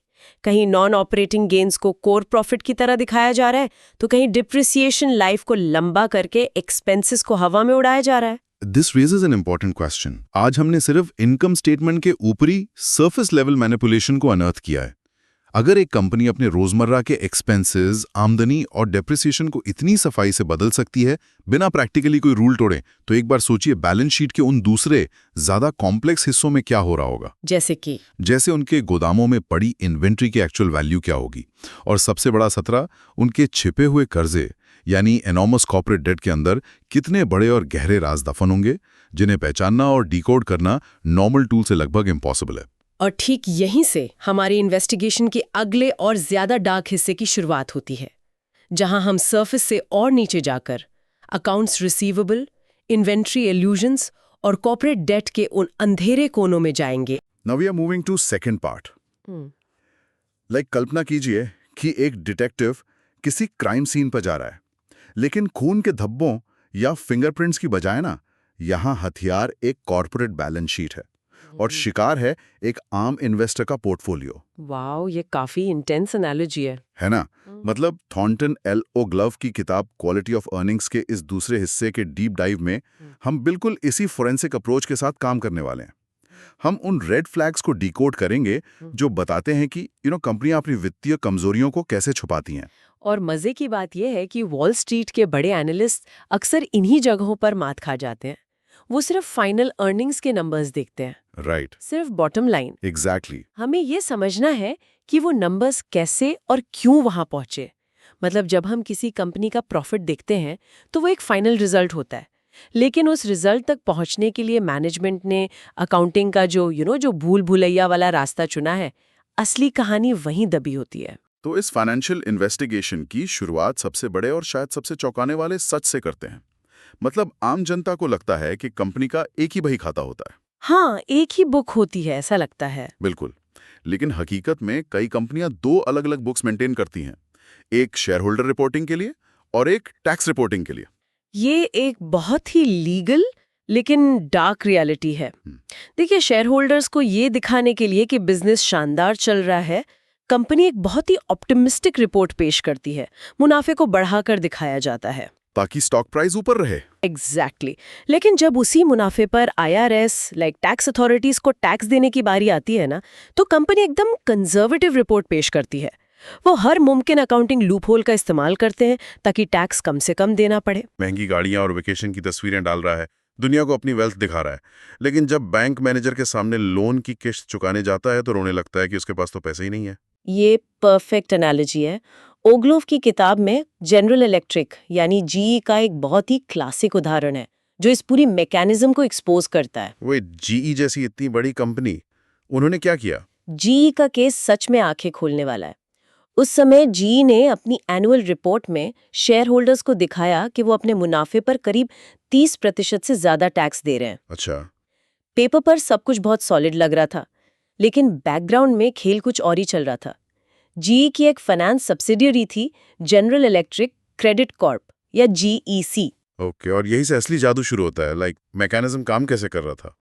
कहीं नॉन ऑपरेटिंग गेन्स को कोर प्रॉफिट की तरह दिखाया जा रहा है, तो कहीं डिप्रिसिएशन लाइफ को लंबा करके एक्सपेंसेस को हवा में उड़ाया जा रहा है। This raises an important question. आज हमने सिर्फ इनकम स्टेटमेंट के ऊपरी सरफेस लेवल मैनिपुलेशन को अनर्थ किया है। अगर एक कंपनी अपने रोजमर्रा के एक्सपेंसेस, आमदनी और डेप्रिसिएशन को इतनी सफाई से बदल सकती है बिना प्रैक्टिकली कोई रूल तोड़े, तो एक बार सोचिए बैलेंस शीट के उन दूसरे ज्यादा कॉम्प्लेक्स हिस्सों में क्या हो रहा होगा। जैसे उनके गोदामों में पड़ी इन्वेंट्री की एक्चुअल वैल्यू क्या होगी, और सबसे बड़ा खतरा उनके छिपे हुए कर्जे यानी एनॉर्मस कॉर्पोरेट डेट के अंदर कितने बड़े और गहरे राज दफन होंगे, जिन्हें पहचानना और डिकोड करना नॉर्मल टूल से लगभग इम्पॉसिबल है। और ठीक यहीं से हमारी इन्वेस्टिगेशन के अगले और ज्यादा डार्क हिस्से की शुरुआत होती है, जहां हम सरफेस से और नीचे जाकर अकाउंट्स रिसीवेबल, इन्वेंट्री इल्यूजन्स और कॉर्पोरेट डेट के उन अंधेरे कोनों में जाएंगे। Now we are moving to second part. Like कल्पना कीजिए कि एक डिटेक्टिव किसी क्राइम सीन पर जा रहा है, लेकिन खून के धब्बों या फिंगरप्रिंट्स की बजाय ना यहां हथियार एक कॉर्पोरेट बैलेंस शीट है और शिकार है एक आम इन्वेस्टर का पोर्टफोलियो। वाओ, ये काफी इंटेंस एनालॉजी है ना? मतलब थॉर्नटन एल ओ ग्लव की किताब क्वालिटी ऑफ अर्निंग्स के इस दूसरे हिस्से के डीप डाइव में हम बिल्कुल इसी फोरेंसिक अप्रोच के साथ काम करने वाले हैं। हम उन रेड फ्लैग्स को डिकोड करेंगे जो बताते हैं कि कंपनियां अपनी वित्तीय कमजोरियों को कैसे छुपाती हैं। और मजे की बात यह है कि वॉल स्ट्रीट के बड़े एनालिस्ट अक्सर इन्हीं जगहों पर मात खा जाते हैं। वो सिर्फ फाइनल अर्निंग्स के नंबर्स देखते हैं, राइट, सिर्फ बॉटम लाइन। एग्जैक्टली। हमें ये समझना है कि वो नंबर्स कैसे और क्यों वहां पहुंचे। मतलब जब हम किसी कंपनी का प्रॉफिट देखते हैं तो वो एक फाइनल रिजल्ट होता है, लेकिन उस रिजल्ट तक पहुंचने के लिए मैनेजमेंट ने अकाउंटिंग का जो भूल भुलैया वाला रास्ता चुना है, असली कहानी वहीं दबी होती है। तो इस फाइनेंशियल इन्वेस्टिगेशन की शुरुआत सबसे बड़े और शायद सबसे चौंकाने वाले सच से करते हैं। मतलब आम जनता को लगता है कि कंपनी का एक ही बही खाता होता है। हाँ, एक ही बुक होती है, ऐसा लगता है। बिल्कुल, लेकिन हकीकत में कई कंपनियां दो अलग अलग बुक्स मेंटेन करती हैं, एक शेयर होल्डर रिपोर्टिंग के लिए और एक टैक्स रिपोर्टिंग के लिए। ये एक बहुत ही लीगल लेकिन डार्क रियलिटी है। देखिए, शेयर होल्डर्स को ये दिखाने के लिए कि बिजनेस शानदार चल रहा है, कंपनी एक बहुत ही ऑप्टिमिस्टिक रिपोर्ट पेश करती है, मुनाफे को बढ़ाकर दिखाया जाता है ताकि स्टॉक प्राइस ऊपर रहे। एग्जैक्टली। लेकिन जब उसी मुनाफे पर IRS लाइक टैक्स अथॉरिटीज को टैक्स देने की बारी आती है ना, तो कंपनी एकदम कंजर्वेटिव रिपोर्ट पेश करती है। वो हर मुमकिन अकाउंटिंग लूपहोल का इस्तेमाल करते हैं ताकि टैक्स कम से कम देना पड़े। महंगी गाड़ियां और वेकेशन की तस्वीरें डाल रहा है, दुनिया को अपनी वेल्थ दिखा रहा है, लेकिन जब बैंक मैनेजर के सामने लोन की किस्त चुकाने जाता है तो रोने लगता है कि उसके पास तो पैसे ही नहीं है। ये परफेक्ट एनालॉजी है। ओग्लोव की किताब में जनरल इलेक्ट्रिक यानी जीई का एक बहुत ही क्लासिक उदाहरण है जो इस पूरी मैकेनिज्म को एक्सपोज करता है। वो जीई जैसी इतनी बड़ी कंपनी, उन्होंने क्या किया? जीई का केस सच में आंखें खोलने वाला है। उस समय जीई ने अपनी एनुअल रिपोर्ट में शेयर होल्डर्स को दिखाया कि वो अपने मुनाफे पर करीब 30% से ज्यादा टैक्स दे रहे हैं। अच्छा। पेपर पर सब कुछ बहुत सॉलिड लग रहा था, लेकिन बैकग्राउंड में खेल कुछ और ही चल रहा था। जीई की एक फाइनेंस सब्सिडियरी थी, जनरल इलेक्ट्रिक क्रेडिट कॉर्प या जीईसी। ओके, और यही से असली जादू शुरू होता है। मैकेनिज्म काम कैसे कर रहा था?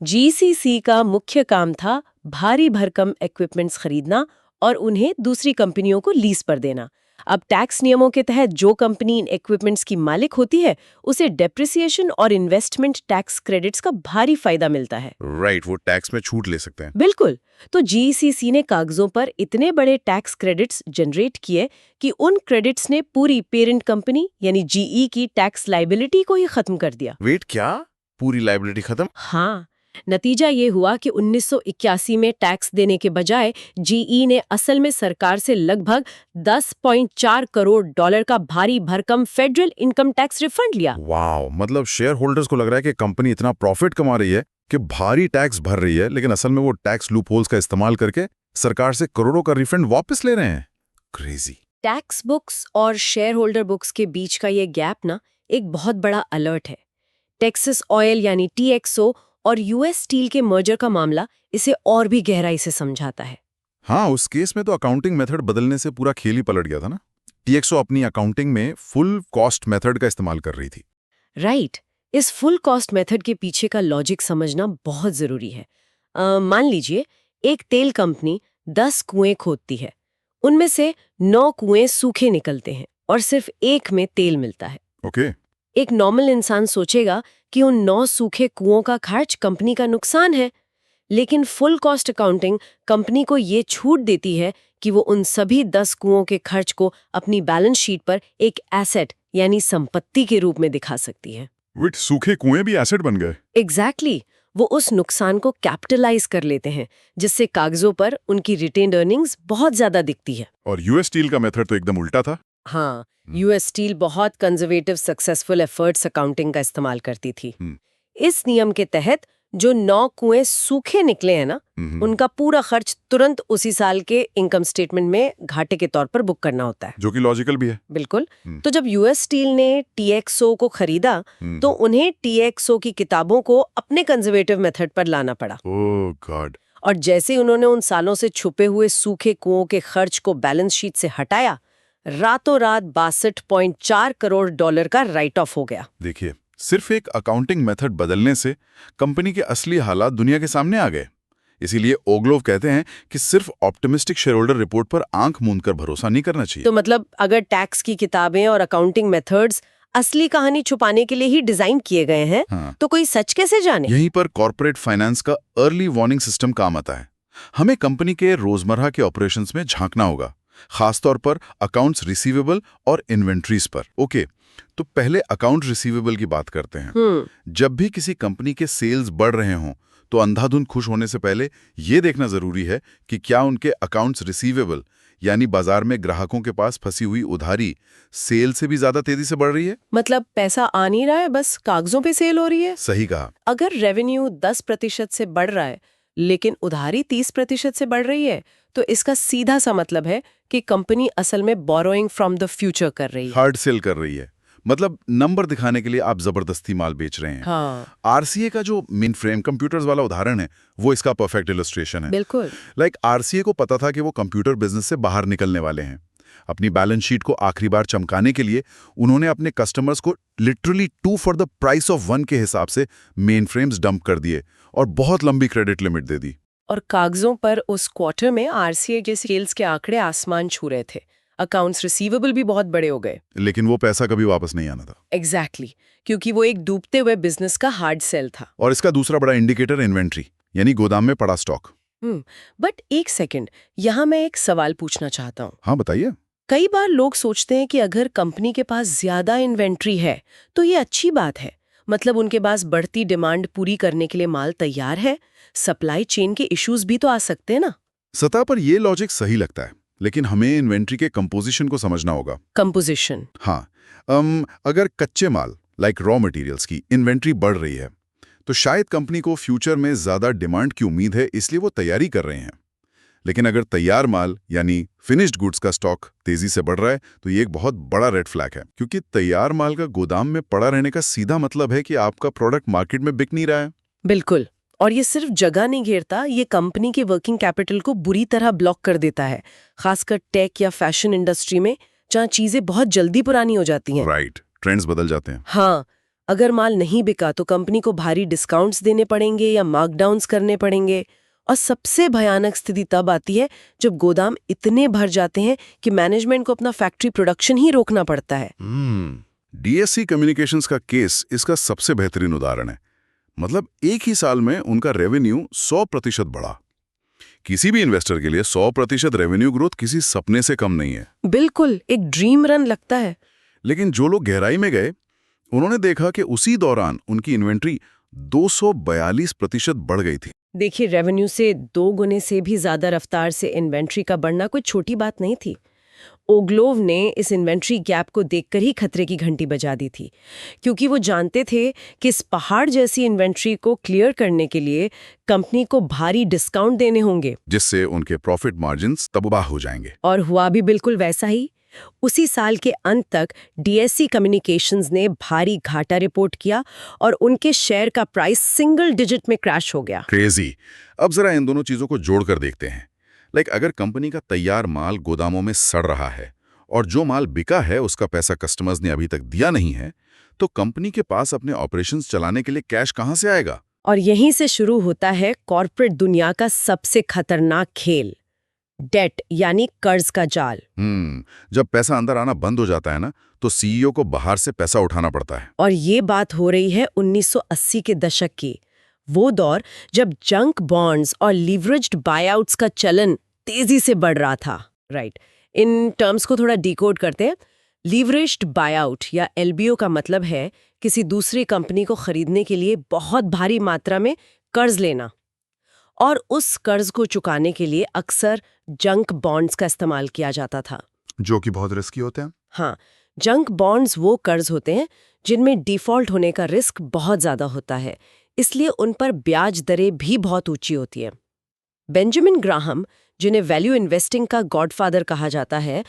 जीसीसी का मुख्य काम था भारी भरकम इक्विपमेंट्स खरीदना और उन्हें दूसरी कंपनियों को लीज पर देना। अब टैक्स नियमों के तहत जो कंपनी इन इक्विपमेंट्स की मालिक होती है उसे डेप्रिसिएशन और इन्वेस्टमेंट टैक्स क्रेडिट्स का भारी फायदा मिलता है। राइट, वो टैक्स में छूट ले सकते हैं। बिल्कुल। तो जीसीसी ने कागजों पर इतने बड़े टैक्स क्रेडिट्स जनरेट किए कि उन क्रेडिट्स ने पूरी पेरेंट कंपनी यानी जीई की टैक्स लायबिलिटी को ही खत्म कर दिया। वेट, क्या पूरी लायबिलिटी खत्म? हाँ, नतीजा ये हुआ कि 1981 में टैक्स देने के बजाय जीई ने असल में सरकार से लगभग 10.4 करोड़ डॉलर का भारी भरकम फेडरल इनकम टैक्स रिफंड लिया। वाओ, मतलब शेयर होल्डर्स को लग रहा है कि कंपनी इतना प्रॉफिट कमा रही है कि भारी टैक्स भर रही है, लेकिन असल में वो टैक्स लूप होल्स का इस्तेमाल करके सरकार से करोड़ों का रिफंड वापस ले रहे हैं। क्रेजी। टैक्स बुक्स और शेयर होल्डर बुक्स के बीच का ये गैप ना एक बहुत बड़ा अलर्ट है। टेक्सास ऑयल यानी TXO और यूएस स्टील के मर्जर का मामला इसे और भी गहराई से समझाता है। हाँ, उस केस में तो अकाउंटिंग मेथड बदलने से पूरा खेल ही पलट गया था ना। TXO अपनी अकाउंटिंग में फुल कॉस्ट मेथड का इस्तेमाल कर रही थी। राइट। इस फुल कॉस्ट मेथड के पीछे का लॉजिक समझना बहुत जरूरी है। मान लीजिए एक तेल कंपनी 10 कुएं खोदती है, उनमें से 9 कुएं सूखे निकलते हैं और सिर्फ एक में तेल मिलता है। ओके। एक नॉर्मल इंसान सोचेगा कि उन 9 सूखे कुओं का खर्च कंपनी का नुकसान है, लेकिन फुल कॉस्ट अकाउंटिंग कंपनी को ये छूट देती है कि वो उन सभी 10 कुओं के खर्च को अपनी बैलेंस शीट पर एक एसेट यानी संपत्ति के रूप में दिखा सकती है। विट, सूखे कुएं भी एसेट बन गए? एग्जैक्टली। वो उस नुकसान को कैपिटलाइज कर लेते हैं, जिससे कागजों पर उनकी रिटेन्ड अर्निंग्स बहुत ज्यादा दिखती है। और यूएस स्टील का मेथड तो एकदम उल्टा था। हाँ, यूएस स्टील बहुत कंजर्वेटिव सक्सेसफुल एफर्ट्स अकाउंटिंग का इस्तेमाल करती थी। इस नियम के तहत जो 9 कुएं सूखे निकले हैं ना, उनका पूरा खर्च तुरंत उसी साल के इनकम स्टेटमेंट में घाटे के तौर पर बुक करना होता है, जो कि लॉजिकल भी है। बिल्कुल। तो जब यूएस स्टील ने TXO को खरीदा तो उन्हें TXO की किताबों को अपने कंजर्वेटिव मेथड पर लाना पड़ा। ओह गॉड। और जैसे ही उन्होंने उन सालों से छुपे हुए सूखे कुओं के खर्च को बैलेंस शीट से हटाया, रातों रात 62.4 करोड़ डॉलर का राइट ऑफ हो गया। देखिए, सिर्फ एक अकाउंटिंग मेथड बदलने से कंपनी के असली हालात दुनिया के सामने आ गए। इसीलिए ओग्लोव कहते हैं कि सिर्फ ऑप्टिमिस्टिक शेयर होल्डर रिपोर्ट पर आंख मूंद कर भरोसा नहीं करना चाहिए। तो मतलब अगर टैक्स की किताबें और अकाउंटिंग मेथड्स असली कहानी छुपाने के लिए ही डिजाइन किए गए हैं, तो कोई सच कैसे जाने? यहीं पर कॉर्पोरेट फाइनेंस का अर्ली वार्निंग सिस्टम काम आता है। हमें कंपनी के रोजमर्रा के ऑपरेशंस में झांकना होगा, खासतौर पर अकाउंट्स रिसीवेबल और इन्वेंट्रीज पर। ओके, तो पहले अकाउंट रिसीवेबल की बात करते हैं। जब भी किसी कंपनी के सेल्स बढ़ रहे हों तो अंधाधुंध खुश होने से पहले ये देखना जरूरी है कि क्या उनके अकाउंट्स रिसीवेबल यानी बाजार में ग्राहकों के पास फंसी हुई उधारी सेल से भी ज्यादा तेजी से बढ़ रही है। मतलब पैसा आ नहीं रहा है, बस कागजों पे सेल हो रही है। सही कहा। अगर रेवेन्यू 10% से बढ़ रहा है लेकिन उधारी 30% से बढ़ रही है, तो इसका सीधा सा मतलब है कि कंपनी असल में बोरोइंग फ्रॉम द फ्यूचर कर रही है, हार्ड सेल कर रही है। मतलब नंबर दिखाने के लिए आप जबरदस्ती माल बेच रहे हैं। हाँ। आरसीए का जो मेन फ्रेम कंप्यूटर्स वाला उदाहरण है वो इसका परफेक्ट इलस्ट्रेशन है। बिल्कुल। आरसीए को पता था कि वो कंप्यूटर बिजनेस से बाहर निकलने वाले हैं। अपनी बैलेंस शीट को आखिरी बार चमकाने के लिए उन्होंने अपने कस्टमर्स को literally 2 for the price of 1 के हिसाब से मेन फ्रेम्स डंप कर दिए और बहुत लंबी क्रेडिट लिमिट दे दी। और कागजों पर उस क्वार्टर में आरसीए के सेल्स के आंकड़े आसमान छू रहे थे। अकाउंट्स रिसीवेबल भी बहुत बड़े हो गए, लेकिन वो पैसा कभी वापस नहीं आना था। एग्जैक्टली, क्योंकि वो एक डूबते हुए बिजनेस का हार्ड सेल था। और इसका दूसरा बड़ा इंडिकेटर इन्वेंट्री यानी गोदाम में पड़ा स्टॉक। बट एक सेकंड, यहाँ मैं एक सवाल पूछना चाहता हूँ। हाँ बताइए। कई बार लोग सोचते हैं कि अगर कंपनी के पास ज्यादा इन्वेंट्री है तो ये अच्छी बात है, मतलब उनके पास बढ़ती डिमांड पूरी करने के लिए माल तैयार है। सप्लाई चेन के इश्यूज भी तो आ सकते हैं ना। सतह पर ये लॉजिक सही लगता है, लेकिन हमें इन्वेंट्री के कंपोजिशन को समझना होगा। कंपोजिशन। हाँ, अगर कच्चे माल लाइक रॉ मटेरियल्स की इन्वेंट्री बढ़ रही है तो शायद कंपनी को फ्यूचर में ज़्यादा डिमांड की उम्मीद है, इसलिए वो तैयारी कर रहे हैं। लेकिन अगर तैयार माल यानी फिनिश्ड गुड्स का स्टॉक तेजी से बढ़ रहा है तो ये एक बहुत बड़ा रेड फ्लैग है, क्योंकि तैयार माल का गोदाम में पड़ा रहने का सीधा मतलब है कि आपका प्रोडक्ट मार्केट में बिक नहीं रहा है। बिल्कुल। और ये सिर्फ जगह नहीं घेरता, ये कंपनी के वर्किंग कैपिटल को बुरी तरह ब्लॉक कर देता है, खासकर टेक या फैशन इंडस्ट्री में, जहाँ चीजें बहुत जल्दी पुरानी हो जाती हैं। राइट, ट्रेंड्स बदल जाते हैं। हाँ, अगर माल नहीं बिका तो कंपनी को भारी डिस्काउंट्स देने पड़ेंगे या मार्कडाउन्स करने पड़ेंगे। और सबसे भयानक स्थिति तब आती है जब गोदाम इतने भर जाते हैं कि मैनेजमेंट को अपना फैक्ट्री प्रोडक्शन ही रोकना पड़ता है। डीएससी कम्युनिकेशंस का केस इसका सबसे बेहतरीन उदाहरण है। मतलब एक ही साल में उनका रेवेन्यू 100% बढ़ा। किसी भी इन्वेस्टर के लिए 100% रेवेन्यू ग्रोथ किसी सपने से कम नहीं है। बिल्कुल, एक ड्रीम रन लगता है। लेकिन जो लोग गहराई में गए उन्होंने देखा कि उसी दौरान उनकी इन्वेंट्री 242% बढ़ गई थी। देखिए, रेवेन्यू से 2 गुने से भी ज्यादा रफ्तार से इन्वेंट्री का बढ़ना कोई छोटी बात नहीं थी। ओग्लोव ने इस इन्वेंट्री गैप को देखकर ही खतरे की घंटी बजा दी थी, क्योंकि वो जानते थे कि इस पहाड़ जैसी इन्वेंट्री को क्लियर करने के लिए कंपनी को भारी डिस्काउंट देने होंगे, जिससे उनके प्रॉफिट मार्जिन्स तबाह हो जाएंगे। और हुआ भी बिल्कुल वैसा ही। उसी साल के अंत तक डीएससी कम्युनिकेशंस ने भारी घाटा रिपोर्ट किया और उनके शेयर का प्राइस सिंगल डिजिट में क्रैश हो गया। क्रेजी। अब जरा इन दोनों चीजों को जोड़कर देखते हैं। अगर कंपनी का तैयार माल गोदामों में सड़ रहा है और जो माल बिका है उसका पैसा कस्टमर्स ने अभी तक दिया नहीं है, तो कंपनी के पास अपने ऑपरेशंस चलाने के लिए कैश कहां से आएगा? और यहीं से शुरू होता है कॉर्पोरेट दुनिया का सबसे खतरनाक खेल, डेट यानी कर्ज का जाल। जब पैसा अंदर आना बंद हो जाता है ना, तो सीईओ को बाहर से पैसा उठाना पड़ता है। और ये बात हो रही है 1980 के दशक की, वो दौर जब जंक बॉन्ड्स और लीवरेज्ड बायआउट्स का चलन तेजी से बढ़ रहा था। राइट, इन टर्म्स को थोड़ा डिकोड करते हैं। लीवरेज्ड बायआउट या एलबीओ का मतलब है किसी दूसरी कंपनी को खरीदने के लिए बहुत भारी मात्रा में कर्ज लेना, और उस कर्ज को चुकाने के लिए अक्सर जंक बॉन्ड्स का इस्तेमाल किया जाता था, जो कि बहुत रिस्की होते हैं। हाँ, जंक बॉन्ड्स वो कर्ज होते हैं जिनमें डिफॉल्ट होने का रिस्क बहुत ज्यादा होता है, इसलिए उन पर ब्याज दरें भी बहुत ऊंची होती है। बेंजामिन ग्राहम, जिन्हें वैल्यू इन्वेस्टिंग का गॉडफादर कहा जाता है,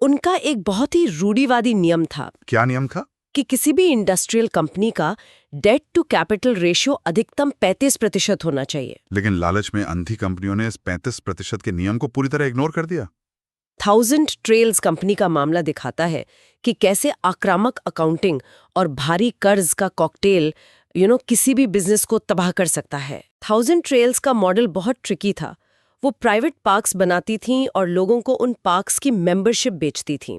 उनका एक बहुत ही रूढ़िवादी नियम था। क्या नियम था? कि किसी भी इंडस्ट्रियल कंपनी का डेट टू कैपिटल रेशियो अधिकतम 35% होना चाहिए। लेकिन लालच में अंधी कंपनियों ने इस 35% के नियम को पूरी तरह इग्नोर कर दिया। 1000 ट्रेल्स कंपनी का मामला दिखाता है कि कैसे आक्रामक अकाउंटिंग और भारी कर्ज का कॉकटेल किसी भी बिजनेस को तबाह कर सकता है। 1000 ट्रेल्स का मॉडल बहुत ट्रिकी था। वो प्राइवेट पार्क्स बनाती थीं और लोगों को उन पार्क्स की मेंबरशिप बेचती थीं।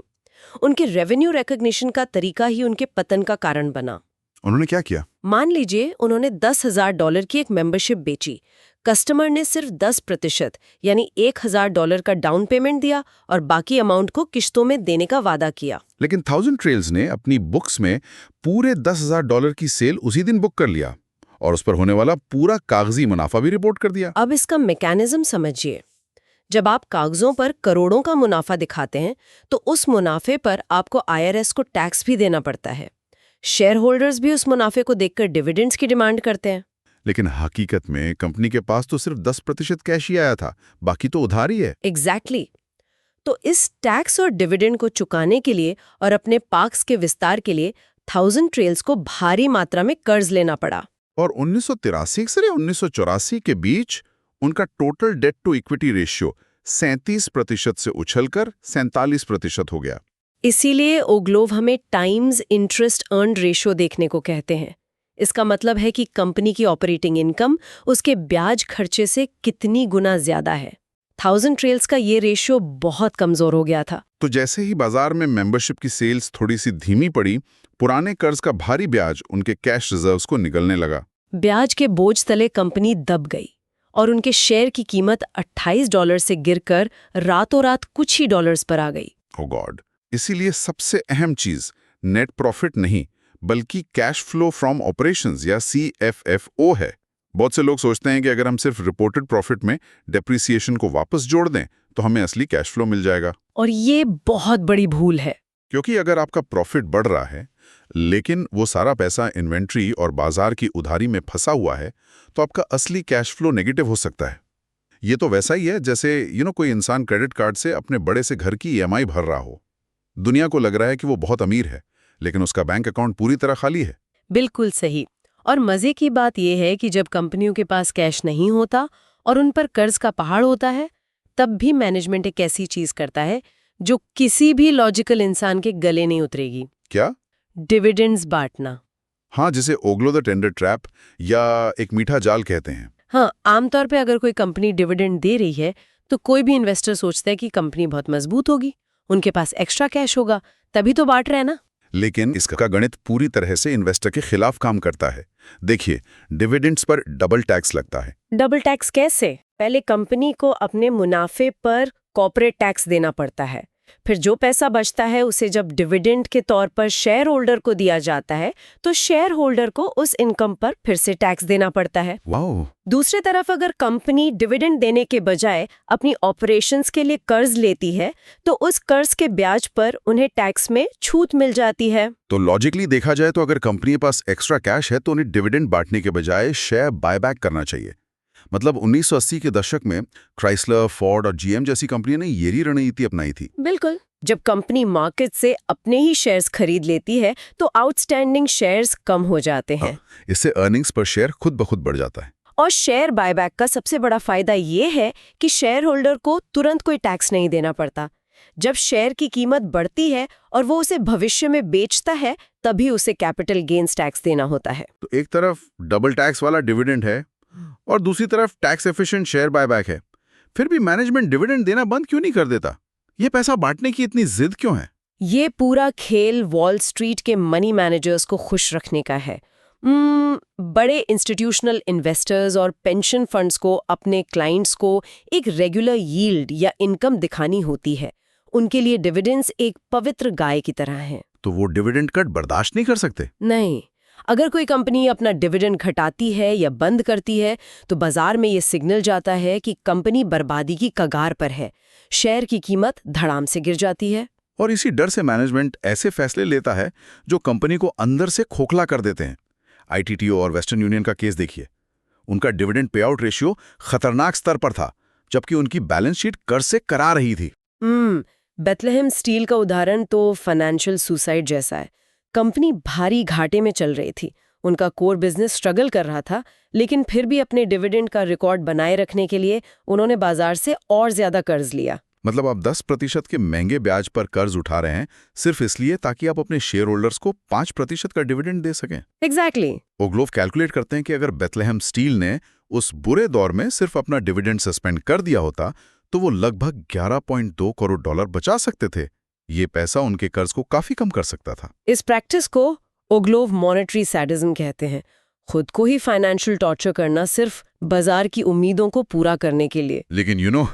उनके रेवेन्यू रिकॉग्निशन का तरीका ही उनके पतन का कारण बना। उन्होंने क्या किया? मान लीजिए उन्होंने $10,000 की एक मेंबरशिप बेची। कस्टमर ने सिर्फ 10% यानी $1,000 का डाउन पेमेंट दिया और बाकी अमाउंट को किश्तों में देने का वादा किया। लेकिन 1000 ट्रेल्स ने अपनी बुक्स में पूरे $10,000 की सेल उसी दिन बुक कर लिया और उस पर होने वाला पूरा कागजी मुनाफा भी रिपोर्ट कर दिया। अब इसका मैकेनिज्म समझिए। जब आप कागजों पर करोड़ों का मुनाफा दिखाते हैं तो उस मुनाफे पर आपको आईआरएस को टैक्स भी देना पड़ता है। शेयर होल्डर्स भी उस मुनाफे को देखकर डिविडेंड्स की डिमांड करते हैं। लेकिन हकीकत में कंपनी के पास तो सिर्फ 10% कैश ही आया था, बाकी तो उधार ही है। एग्जैक्टली। तो इस टैक्स और डिविडेंड को चुकाने के लिए और अपने पार्क्स के विस्तार के लिए 1000 ट्रेल्स को भारी मात्रा में कर्ज लेना पड़ा। और 1983 से 1984 के बीच उनका total debt to equity ratio 37% से उछलकर 47% हो गया। इसीलिए ओग्लोव हमें टाइम्स इंटरेस्ट अर्न्ड रेशियो देखने को कहते हैं। इसका मतलब है कि कंपनी की ऑपरेटिंग इनकम उसके ब्याज खर्चे से कितनी गुना ज्यादा है। 1000 ट्रेल्स का ये रेशियो बहुत कमजोर हो गया था। तो जैसे ही बाजार में मेंबरशिप की सेल्स थोड़ी सी धीमी पड़ी, पुराने कर्ज का भारी ब्याज उनके कैश रिजर्व्स को निगलने लगा। ब्याज के बोझ तले कंपनी दब गई और उनके शेयर की कीमत $28 से गिरकर रातों रात कुछ ही डॉलर्स पर आ गई। ओह गॉड। इसीलिए सबसे अहम चीज नेट प्रॉफिट नहीं बल्कि कैश फ्लो फ्रॉम ऑपरेशंस या CFFO है। बहुत से लोग सोचते हैं कि अगर हम सिर्फ रिपोर्टेड प्रॉफिट में डेप्रिसिएशन को वापस जोड़ दें तो हमें असली कैश फ्लो मिल जाएगा। और ये बहुत बड़ी भूल है। क्योंकि अगर आपका प्रॉफिट बढ़ रहा है लेकिन वो सारा पैसा इन्वेंट्री और बाजार की उधारी में फंसा हुआ है तो आपका असली कैश फ्लो नेगेटिव हो सकता है। ये तो वैसा ही है जैसे कोई इंसान क्रेडिट कार्ड से अपने बड़े से घर की ईएमआई भर रहा हो। दुनिया को लग रहा है कि वो बहुत अमीर है लेकिन उसका बैंक अकाउंट पूरी तरह खाली है। बिल्कुल सही। और मजे की बात यह है कि जब कंपनियों के पास कैश नहीं होता और उन पर कर्ज का पहाड़ होता है, तब भी मैनेजमेंट एक ऐसी चीज करता है जो किसी भी लॉजिकल इंसान के गले नहीं उतरेगी। क्या? डिविडेंड्स बांटना। हाँ, जिसे ओग्लो द टेंडर ट्रैप या एक मीठा जाल कहते हैं। हाँ, आमतौर पे अगर कोई कंपनी डिविडेंड दे रही है तो कोई भी इन्वेस्टर सोचता है कि कंपनी बहुत मजबूत होगी, उनके पास एक्स्ट्रा कैश होगा, तभी तो बांट रहे हैं ना। लेकिन इसका गणित पूरी तरह से इन्वेस्टर के खिलाफ काम करता है। देखिए, डिविडेंड्स पर डबल टैक्स लगता है। डबल टैक्स कैसे? पहले कंपनी को अपने मुनाफे पर कॉर्पोरेट टैक्स देना पड़ता है, फिर जो पैसा बचता है उसे जब डिविडेंड के तौर पर शेयर होल्डर को दिया जाता है तो शेयर होल्डर को उस इनकम पर फिर से टैक्स देना पड़ता है। वाओ! दूसरी तरफ अगर कंपनी डिविडेंड देने के बजाय अपनी ऑपरेशंस के लिए कर्ज लेती है तो उस कर्ज के ब्याज पर उन्हें टैक्स में छूट मिल जाती है। तो लॉजिकली देखा जाए तो अगर कंपनी के पास एक्स्ट्रा कैश है तो उन्हें डिविडेंड बांटने के बजाय शेयर बायबैक करना चाहिए। मतलब 1980 के दशक में क्राइसलर, फोर्ड और जीएम जैसी कंपनियों ने ये रणनीति अपनाई थी। बिल्कुल। जब कंपनी मार्केट से अपने ही शेयर्स खरीद लेती है तो आउटस्टैंडिंग शेयर्स कम हो जाते हैं। इससे अर्निंग्स पर शेयर खुद ब खुद बढ़ जाता है। और शेयर बायबैक का सबसे बड़ा फायदा ये है कि शेयर होल्डर को तुरंत कोई टैक्स नहीं देना पड़ता। जब शेयर की कीमत बढ़ती है और वो उसे भविष्य में बेचता है तभी उसे कैपिटल गेन्स टैक्स देना होता है। तो एक तरफ डबल टैक्स वाला डिविडेंड है और दूसरी तरफ टैक्स एफिशिएंट शेयर बायबैक है। फिर भी मैनेजमेंट डिविडेंड देना बंद क्यों नहीं कर देता? ये पैसा बांटने की इतनी जिद क्यों है? ये पूरा खेल वॉल स्ट्रीट के मनी मैनेजर्स को खुश रखने का है। बड़े इंस्टीट्यूशनल इन्वेस्टर्स और पेंशन फंड्स को अपने क्लाइंट्स को एक रेगुलर यील्ड या इनकम दिखानी होती है। उनके लिए डिविडेंड्स एक पवित्र गाय की तरह हैं। तो वो डिविडेंड कट बर्दाश्त नहीं कर सकते? नहीं। अगर कोई कंपनी अपना डिविडेंड घटाती है या बंद करती है तो बाजार में ये सिग्नल जाता है कि कंपनी बर्बादी की कगार पर है। शेयर की कीमत धड़ाम से गिर जाती है। और इसी डर से मैनेजमेंट ऐसे फैसले लेता है जो कंपनी को अंदर से खोखला कर देते हैं। आईटीटीओ और वेस्टर्न यूनियन का केस देखिए। उनका डिविडेंड पे आउट रेशियो खतरनाक स्तर पर था जबकि उनकी बैलेंस शीट कर्ज से करा रही थी। बेथलेहेम स्टील का उदाहरण तो फाइनेंशियल सुसाइड जैसा है। कंपनी भारी घाटे में चल रही थी, उनका कोर बिजनेस स्ट्रगल कर रहा था, लेकिन फिर भी अपने डिविडेंड का रिकॉर्ड बनाए रखने के लिए उन्होंने बाजार से और ज्यादा कर्ज लिया। मतलब आप 10% के महंगे ब्याज पर कर्ज उठा रहे हैं सिर्फ इसलिए ताकि आप अपने शेयर होल्डर्स को 5% का डिविडेंड दे सकें। एग्जैक्टली। ओग्लोव कैलकुलेट करते हैं कि अगर बेथलेहेम स्टील ने उस बुरे दौर में सिर्फ अपना डिविडेंड सस्पेंड कर दिया होता तो वो लगभग $11.2 करोड़ बचा सकते थे। ये पैसा उनके कर्ज को काफी कम कर सकता था। इस प्रैक्टिस को ओग्लोव मॉनेटरी सैडिज्म कहते हैं। खुद को ही फाइनेंशियल टॉर्चर करना सिर्फ बाजार की उम्मीदों को पूरा करने के लिए। लेकिन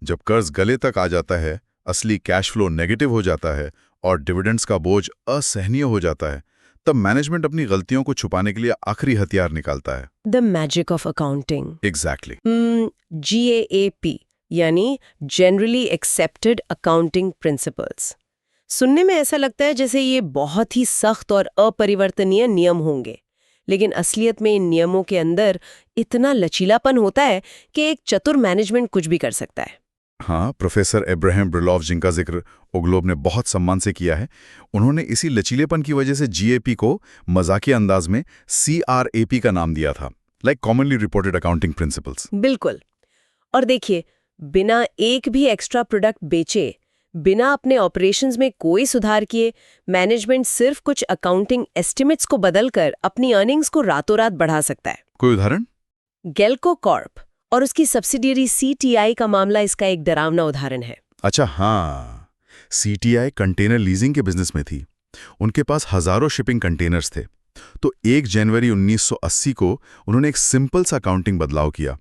जब कर्ज गले तक आ जाता है, असली कैश फ्लो नेगेटिव हो जाता है और डिविडेंड्स का बोझ असहनीय हो जाता है, तब मैनेजमेंट अपनी गलतियों को छुपाने के लिए आखिरी हथियार निकालता है। The magic of accounting. Exactly. GAAP यानी जनरली एक्सेप्टेड अकाउंटिंग प्रिंसिपल्स। सुनने में ऐसा लगता है जैसे ये बहुत ही सख्त और अपरिवर्तनीय नियम होंगे, लेकिन असलियत में इन नियमों के अंदर इतना लचीलापन होता है कि एक चतुर मैनेजमेंट कुछ भी कर सकता है। हाँ, प्रोफेसर एब्राहम ब्रिलॉव जिनका जिक्र ओग्लोव ने बहुत सम्मान से किया है, उन्होंने इसी लचीलेपन की वजह से GAP को मजाकिया अंदाज में CRAP का नाम दिया था, like commonly reported accounting principles. बिल्कुल। और देखिए, बिना एक भी एक्स्ट्रा प्रोडक्ट बेचे, बिना अपने ऑपरेशंस में कोई सुधार किए, मैनेजमेंट सिर्फ कुछ अकाउंटिंग एस्टिमेट्स को बदलकर अपनी अर्निंग्स को रातों रात बढ़ा सकता है। कोई उदाहरण? गेल्को कॉर्प और उसकी सब्सिडियरी CTI का मामला इसका एक डरावना उदाहरण है। अच्छा हाँ, CTI कंटेनर लीजिंग के बिजनेस में थी। उनके पास हजारों शिपिंग कंटेनर्स थे। तो 1 जनवरी 1980 को उन्होंने एक सिंपल सा अकाउंटिंग बदलाव किया।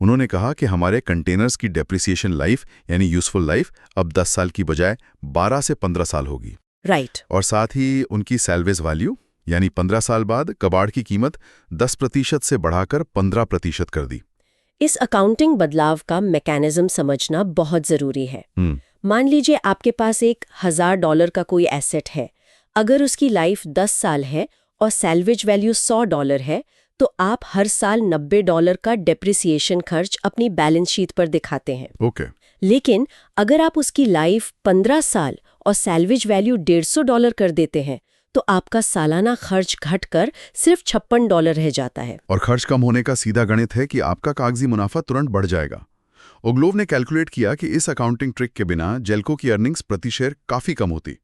उन्होंने कहा कि हमारे कंटेनर्स की डेप्रिसिएशन लाइफ यानी यूजफुल लाइफ अब 10 साल की बजाय 12 से 15 साल होगी। राइट। और साथ ही उनकी सैल्वेज वैल्यू यानी 15 साल बाद कबाड़ की कीमत 10% से बढ़ाकर 15% कर दी। इस अकाउंटिंग बदलाव का मैकेनिज्म समझना बहुत जरूरी है। मान लीजिए आपके पास $1000 का कोई एसेट है। अगर उसकी लाइफ 10 साल है और सैल्वेज वैल्यू $100 है, तो आप हर साल $90 का डेप्रिसिएशन खर्च अपनी बैलेंस शीट पर दिखाते हैं। ओके। लेकिन अगर आप उसकी लाइफ 15 साल और सैल्वेज वैल्यू $150 कर देते हैं, तो आपका सालाना खर्च घटकर सिर्फ $56 रह जाता है। और खर्च कम होने का सीधा गणित है कि आपका कागजी मुनाफा तुरंत बढ़ जाएगा। ओग्लोव ने कैलकुलेट किया कि इस अकाउंटिंग ट्रिक के बिना जेल्को की अर्निंग्स प्रति शेयर काफी कम होती।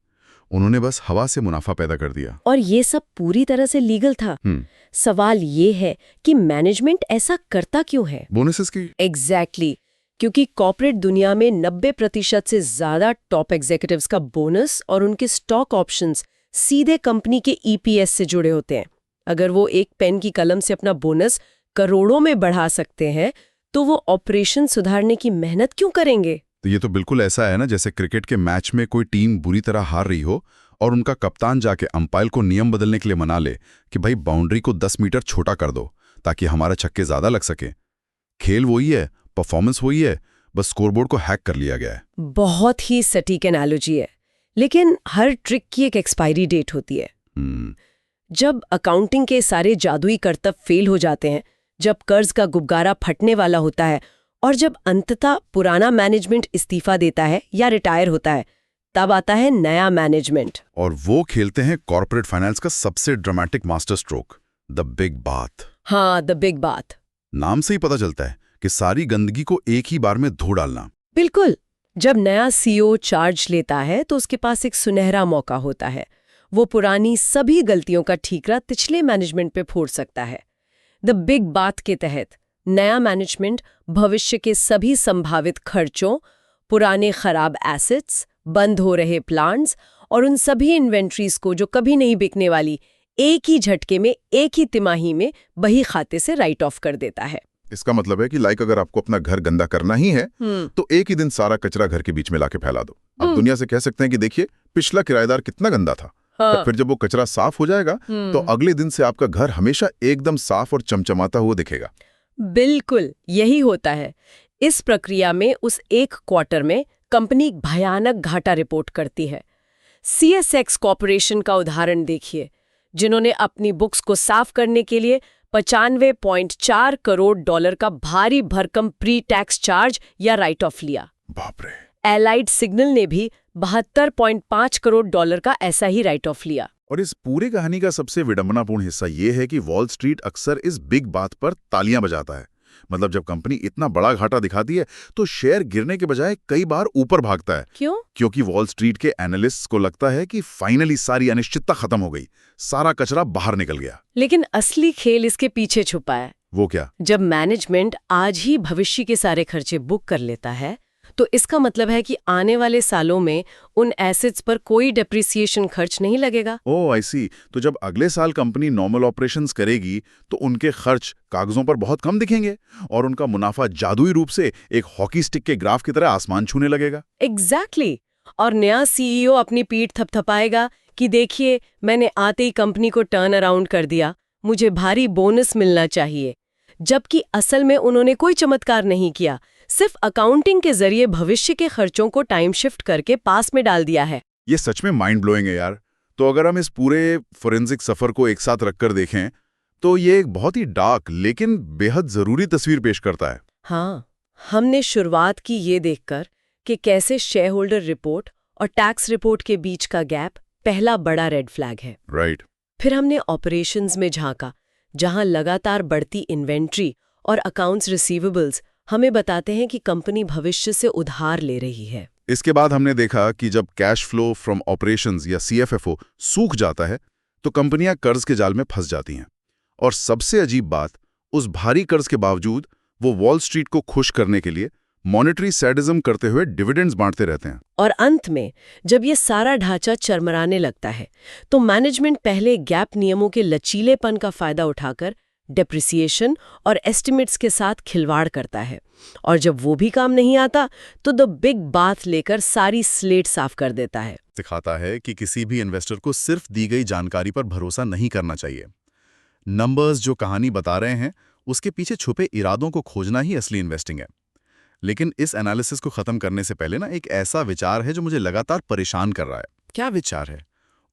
उन्होंने बस हवा से मुनाफा पैदा कर दिया। और ये सब पूरी तरह से लीगल था। सवाल ये है कि मैनेजमेंट ऐसा करता क्यों है? बोनसेस की एग्जैक्टली क्योंकि कॉर्पोरेट दुनिया में 90% से ज्यादा टॉप एग्जीक्यूटिव्स का बोनस और उनके स्टॉक ऑप्शंस सीधे कंपनी के ईपीएस से जुड़े होते हैं। अगर वो एक पेन की कलम से अपना बोनस करोड़ों में बढ़ा सकते हैं, तो वो ऑपरेशन सुधारने की मेहनत क्यों करेंगे? तो ये तो बिल्कुल ऐसा है ना, जैसे क्रिकेट के मैच में कोई टीम बुरी तरह हार रही हो और उनका कप्तान जाके अंपायर को नियम बदलने के लिए मना ले कि भाई बाउंड्री को 10 मीटर छोटा कर दो ताकि हमारा छक्के ज्यादा लग सके। खेल वही है, परफॉर्मेंस वही है, बस स्कोरबोर्ड को हैक कर लिया गया है। बहुत ही सटीक एनालॉजी है, लेकिन हर ट्रिक की एक एक्सपायरी डेट होती है। जब अकाउंटिंग के सारे जादुई करतब फेल हो जाते हैं, जब कर्ज का गुब्बारा फटने वाला होता है और जब अंततः पुराना मैनेजमेंट इस्तीफा देता है या रिटायर होता है, तब आता है नया मैनेजमेंट। और वो खेलते हैं कॉर्पोरेट फाइनेंस का सबसे dramatic master stroke, the big bath. हाँ, द बिग बाथ। नाम से ही पता चलता है कि सारी गंदगी को एक ही बार में धो डालना। बिल्कुल। जब नया सीईओ चार्ज लेता है तो उसके पास एक सुनहरा मौका होता है। वो पुरानी सभी गलतियों का ठीकरा पिछले मैनेजमेंट पे फोड़ सकता है। द बिग बात के तहत नया मैनेजमेंट भविष्य के सभी संभावित खर्चों, पुराने खराब एसेट्स, बंद हो रहे प्लांट्स और उन सभी इन्वेंट्रीज को जो कभी नहीं बिकने वाली, एक ही झटके में, एक ही तिमाही में बही खाते से राइट ऑफ कर देता है। इसका मतलब है कि अगर आपको अपना घर गंदा करना ही है तो एक ही दिन सारा कचरा घर के बीच में लाके फैला दो। आप दुनिया से कह सकते हैं कि देखिए पिछला किराएदार कितना गंदा था। हाँ। फिर जब वो कचरा साफ हो जाएगा तो अगले दिन से आपका घर हमेशा एकदम साफ और चमचमाता हुआ दिखेगा। बिल्कुल यही होता है। इस प्रक्रिया में उस एक क्वार्टर में कंपनी भयानक घाटा रिपोर्ट करती है। CSX कॉर्पोरेशन का उदाहरण देखिए, जिन्होंने अपनी बुक्स को साफ करने के लिए $95.4 करोड़ का भारी भरकम प्री टैक्स चार्ज या राइट ऑफ लिया। बाप रे। एलाइड सिग्नल ने भी $72.5 करोड़ का ऐसा ही राइट ऑफ लिया। और इस पूरी कहानी का सबसे विडंबनापूर्ण हिस्सा ये है कि वॉल स्ट्रीट अक्सर इस बिग बात पर तालियां बजाता है। मतलब जब कंपनी इतना बड़ा घाटा दिखाती है तो शेयर गिरने के बजाय कई बार ऊपर भागता है। क्यों? क्योंकि वॉल स्ट्रीट के एनालिस्ट्स को लगता है कि फाइनली सारी अनिश्चितता खत्म हो गई, सारा कचरा बाहर निकल गया। लेकिन असली खेल इसके पीछे छुपा है। वो क्या? जब मैनेजमेंट आज ही भविष्य के सारे खर्चे बुक कर लेता है, तो इसका मतलब है कि आने वाले सालों में उन एसेट्स पर कोई डेप्रिसिएशन खर्च नहीं लगेगा। ओह आई सी। तो जब अगले साल कंपनी नॉर्मल ऑपरेशंस करेगी तो उनके खर्च कागजों पर बहुत कम दिखेंगे और उनका मुनाफा जादुई रूप से एक हॉकी स्टिक के ग्राफ की तरह आसमान छूने लगेगा। एग्जैक्टली। और नया सीईओ अपनी पीठ थपथपाएगा कि देखिए, मैंने आते ही कंपनी को टर्न अराउंड कर दिया, मुझे भारी बोनस मिलना चाहिए। जबकि असल में उन्होंने कोई चमत्कार नहीं किया, सिर्फ अकाउंटिंग के जरिए भविष्य के खर्चों को टाइम शिफ्ट करके पास में डाल दिया है। ये सच में माइंड ब्लोइंग है यार। तो अगर हम इस पूरे फोरेंसिक सफर को एक साथ रखकर देखें तो ये एक बहुत ही डार्क लेकिन बेहद जरूरी तस्वीर पेश करता है। हाँ, हमने शुरुआत की ये देखकर कि कैसे शेयर होल्डर रिपोर्ट और टैक्स रिपोर्ट के बीच का गैप पहला बड़ा रेड फ्लैग है। राइट। फिर हमने ऑपरेशंस में झांका, जहां लगातार बढ़ती इन्वेंट्री और अकाउंट्स रिसीवेबल्स हमें बताते हैं कि कंपनी भविष्य से उधार ले रही है। इसके बाद हमने देखा कि जब कैश फ्लो फ्रॉम ऑपरेशंस या CFFO सूख जाता है तो कंपनियां कर्ज के जाल में फंस जाती हैं। और सबसे अजीब बात, उस भारी कर्ज के बावजूद वो वॉल स्ट्रीट को खुश करने के लिए मॉनेटरी सैडिज्म करते हुए डिविडेंड्स बांटते रहते हैं। और अंत में जब ये सारा ढांचा चरमराने लगता है तो मैनेजमेंट पहले गैप नियमों के लचीलेपन का फायदा उठाकर डेप्रिसिएशन और एस्टिमेट्स के साथ खिलवाड़ करता है। और जब वो भी काम नहीं आता तो द बिग बाथ लेकर सारी स्लेट साफ कर देता है। दिखाता है कि किसी भी इन्वेस्टर को सिर्फ दी गई जानकारी पर भरोसा नहीं करना चाहिए। नंबर्स जो कहानी बता रहे हैं उसके पीछे छुपे इरादों को खोजना ही असली इन्वेस्टिंग है। लेकिन इस एनालिसिस को खत्म करने से पहले ना एक ऐसा विचार है जो मुझे लगातार परेशान कर रहा है। क्या विचार है?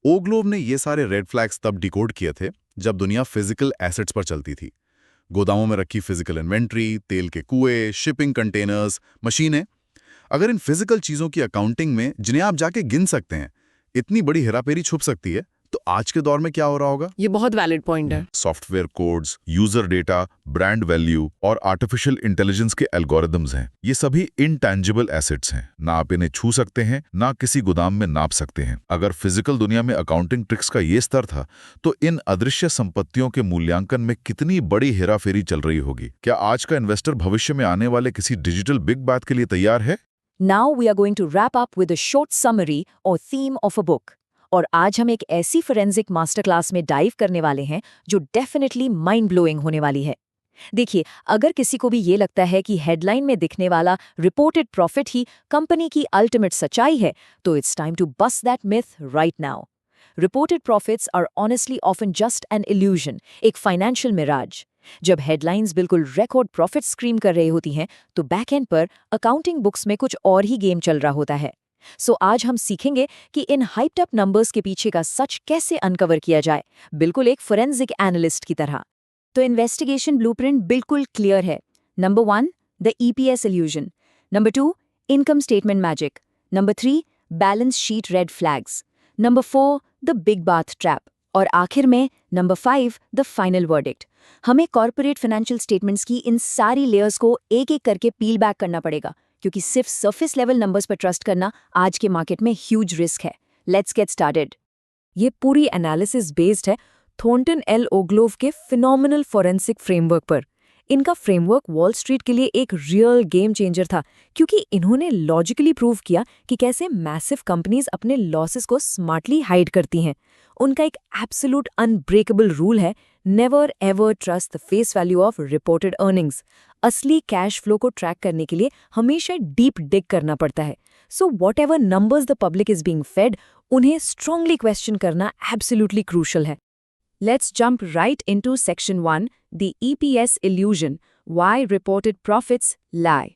ओ ग्लोव ने ये सारे रेड फ्लैग्स तब डिकोड किए थे जब दुनिया फिजिकल एसेट्स पर चलती थी। गोदामों में रखी फिजिकल इन्वेंट्री, तेल के कुएं, शिपिंग कंटेनर्स, मशीनें। अगर इन फिजिकल चीजों की अकाउंटिंग में, जिन्हें आप जाके गिन सकते हैं, इतनी बड़ी हेराफेरी छुप सकती है, तो आज के दौर में क्या हो रहा होगा? ये बहुत वैलिड पॉइंट है। Software codes, user data, brand value और आर्टिफिशियल इंटेलिजेंस के एल्गोरिदम्स हैं। ये सभी इनटैंजिबल एसेट्स हैं। ना आप इन्हें छू सकते हैं, ना किसी गोदाम में नाप सकते हैं। अगर फिजिकल दुनिया में अकाउंटिंग ट्रिक्स का ये स्तर था, तो इन अदृश्य संपत्तियों के मूल्यांकन में कितनी बड़ी हेराफेरी चल रही होगी। क्या आज का इन्वेस्टर भविष्य में आने वाले किसी डिजिटल बिग बात के लिए तैयार है? Now we are going to wrap up with a short summary or theme of a book. और आज हम एक ऐसी फोरेंसिक मास्टर क्लास में डाइव करने वाले हैं जो डेफिनेटली माइंड ब्लोइंग होने वाली है। देखिए, अगर किसी को भी ये लगता है कि हेडलाइन में दिखने वाला रिपोर्टेड प्रॉफिट ही कंपनी की अल्टीमेट सच्चाई है, तो it's time to bust that myth right now. Reported profits are honestly often just an illusion, एक फाइनेंशियल मिराज। जब हेडलाइंस बिल्कुल रिकॉर्ड प्रॉफिट स्क्रीम कर रही होती हैं, तो बैक एंड पर अकाउंटिंग बुक्स में कुछ और ही गेम चल रहा होता है। सो आज हम सीखेंगे कि इन हाइप्ड अप नंबर्स के पीछे का सच कैसे अनकवर किया जाए, बिल्कुल एक फोरेंसिक एनालिस्ट की तरह। तो इन्वेस्टिगेशन ब्लूप्रिंट बिल्कुल क्लियर है। Number 1, the EPS illusion. Number 2, income statement magic. Number 3, balance sheet red flags. Number 4, the big bath trap. और आखिर में नंबर 5, द फाइनल वर्डिक्ट। हमें कॉर्पोरेट फाइनेंशियल स्टेटमेंट्स की इन सारी लेयर्स को एक एक करके पील बैक करना पड़ेगा, क्योंकि सिर्फ सरफेस लेवल नंबर्स पर ट्रस्ट करना आज के मार्केट में ह्यूज रिस्क है। Let's get started. ये पूरी एनालिसिस बेस्ड है थॉर्नटन एल ओग्लोव के फिनोमिनल फोरेंसिक फ्रेमवर्क पर। इनका फ्रेमवर्क वॉल स्ट्रीट के लिए एक रियल गेम चेंजर था, क्योंकि इन्होंने लॉजिकली प्रूव किया कि कैसे मैसिव कंपनीज अपने लॉसेस को स्मार्टली हाइड करती हैं। उनका एक एब्सोल्यूट अनब्रेकेबल रूल है, never ever trust the face value of reported earnings. असली कैश फ्लो को ट्रैक करने के लिए हमेशा डीप डिग करना पड़ता है। So what ever numbers the public is being fade, उन्हें स्ट्रांगली क्वेश्चन करना एब्सोल्युटली क्रूशल है। Let's jump right into Section 1, the EPS illusion, why reported profits lie.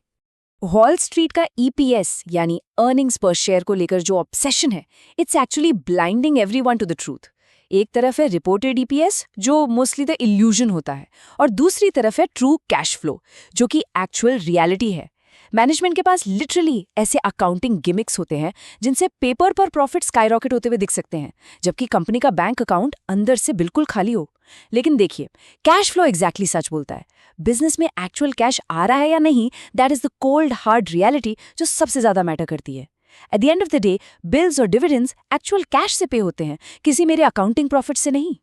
Wall Street का EPS यानी अर्निंग्स पर शेयर को लेकर जो ऑब्सेशन है, it's actually blinding everyone to the truth. एक तरफ है रिपोर्टेड EPS जो मोस्टली द इल्यूजन होता है, और दूसरी तरफ है ट्रू कैश फ्लो जो कि एक्चुअल रियलिटी है। मैनेजमेंट के पास लिटरली ऐसे अकाउंटिंग गिमिक्स होते हैं जिनसे पेपर पर प्रॉफिट स्काईरॉकेट होते हुए दिख सकते हैं, जबकि कंपनी का बैंक अकाउंट अंदर से बिल्कुल खाली हो। लेकिन देखिए, कैश फ्लो एग्जैक्टली सच बोलता है। बिजनेस में एक्चुअल कैश आ रहा है या नहीं, that is the cold hard reality जो सबसे ज्यादा मैटर करती है। At the end of the day, bills और डिविडेंड्स एक्चुअल कैश से पे होते हैं, किसी मेरे अकाउंटिंग प्रॉफिट से नहीं।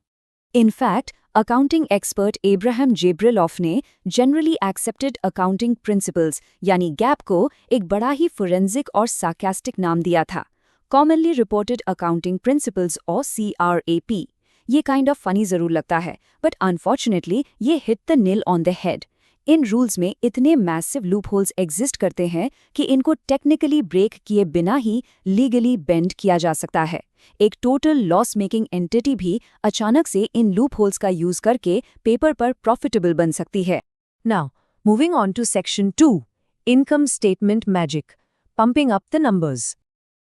इनफैक्ट, अकाउंटिंग एक्सपर्ट एब्राहम जेब्रिलॉफ ने जनरली एक्सेप्टेड अकाउंटिंग प्रिंसिपल्स यानी गैप को एक बड़ा ही फोरेंसिक और सार्कास्टिक नाम दिया था, कॉमनली रिपोर्टेड अकाउंटिंग प्रिंसिपल्स और CRAP। ये काइंड ऑफ फनी जरूर लगता है, बट अनफॉर्चुनेटली ये hit the nail on the head. In rules में इतने मैसिव लूपहोल्स एग्जिस्ट करते हैं कि इनको टेक्निकली ब्रेक किए बिना ही लीगली बेंड किया जा सकता है। एक टोटल लॉस मेकिंग एंटिटी भी अचानक से इन लूपहोल्स का यूज करके पेपर पर प्रॉफिटेबल बन सकती है। Now moving on to section 2, income statement magic, pumping up the numbers.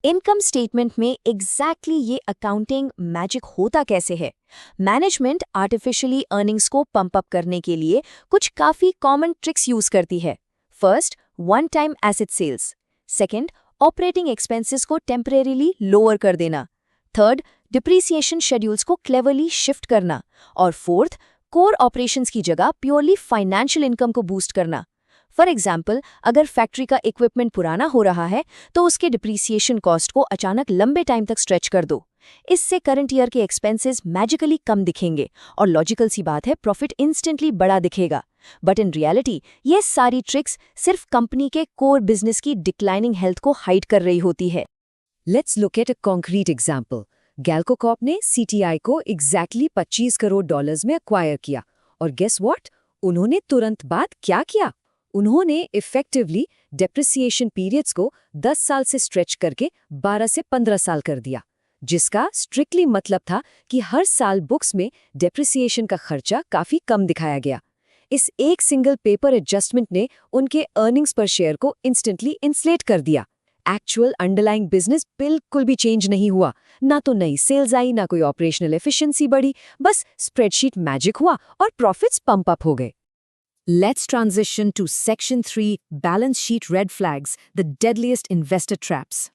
Income statement में एग्जैक्टली ये अकाउंटिंग मैजिक होता कैसे है? मैनेजमेंट आर्टिफिशियली अर्निंग्स को पंप अप करने के लिए कुछ काफी कॉमन ट्रिक्स यूज करती है। First, one time asset sales. Second, operating expenses को टेम्परेरीली लोअर कर देना। थर्ड, डिप्रीसिएशन शेड्यूल्स को क्लेवरली शिफ्ट करना। और फोर्थ, कोर ऑपरेशंस की जगह प्योरली फाइनेंशियल इनकम को बूस्ट करना। फॉर एग्जाम्पल, अगर फैक्ट्री का इक्विपमेंट पुराना हो रहा है तो उसके डिप्रीसिएशन कॉस्ट को अचानक लंबे टाइम तक स्ट्रेच कर दो। इससे करंट ईयर के एक्सपेंसेस मैजिकली कम दिखेंगे और लॉजिकल सी बात है, प्रॉफिट इंस्टेंटली बड़ा दिखेगा। बट इन रियलिटी ये सारी ट्रिक्स सिर्फ कंपनी के कोर बिजनेस की डिक्लाइनिंग हेल्थ को हाइड कर रही होती है। Let's look at a concrete example. Galco corp ने CTI को एग्जैक्टली $25 करोड़ में एक्वायर किया, और गेस व्हाट, उन्होंने तुरंत बाद क्या किया? उन्होंने इफेक्टिवली डेप्रिसिएशन पीरियड्स को 10 साल से स्ट्रेच करके 12 से 15 साल कर दिया, जिसका स्ट्रिक्टली मतलब था कि हर साल बुक्स में डेप्रिसिएशन का खर्चा काफी कम दिखाया गया। इस एक सिंगल पेपर एडजस्टमेंट ने उनके अर्निंग्स पर शेयर को इंस्टेंटली इंस्लेट कर दिया। एक्चुअल अंडरलाइंग बिजनेस बिल्कुल भी चेंज नहीं हुआ, ना तो नई सेल्स आई, ना कोई ऑपरेशनल एफिशिएंसी बढ़ी, बस स्प्रेडशीट मैजिक हुआ और प्रॉफिट्स पंप अप हो गए। Let's transition to Section 3, Balance Sheet Red Flags, the deadliest investor traps.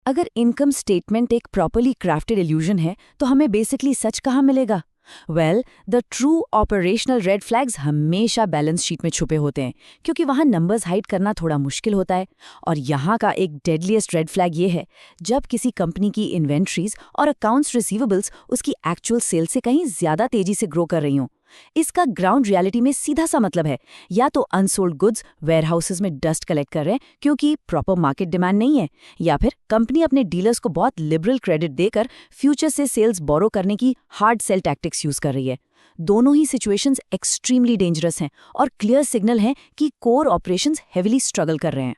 अगर इनकम स्टेटमेंट एक प्रॉपर्ली क्राफ्टेड इल्यूजन है तो हमें बेसिकली सच कहाँ मिलेगा? Well, the true operational red flags हमेशा बैलेंस शीट में छुपे होते हैं, क्योंकि वहाँ नंबर्स हाइड करना थोड़ा मुश्किल होता है। और यहाँ का एक डेडलीस्ट रेड फ्लैग ये है जब किसी कंपनी की इन्वेंट्रीज और अकाउंट्स रिसीवेबल्स उसकी एक्चुअल सेल से कहीं ज्यादा तेजी से ग्रो कर रही हों। इसका ग्राउंड रियलिटी में सीधा सा मतलब है या तो अनसोल्ड गुड्स वेयरहाउसेस में डस्ट कलेक्ट कर रहे हैं क्योंकि प्रॉपर मार्केट डिमांड नहीं है, या फिर कंपनी अपने डीलर्स को बहुत लिबरल क्रेडिट देकर फ्यूचर से सेल्स बोरो करने की हार्ड सेल टैक्टिक्स यूज कर रही है। दोनों ही सिचुएशंस एक्सट्रीमली डेंजरस हैं और क्लियर सिग्नल है कि कोर ऑपरेशंस हेविली स्ट्रगल कर रहे हैं।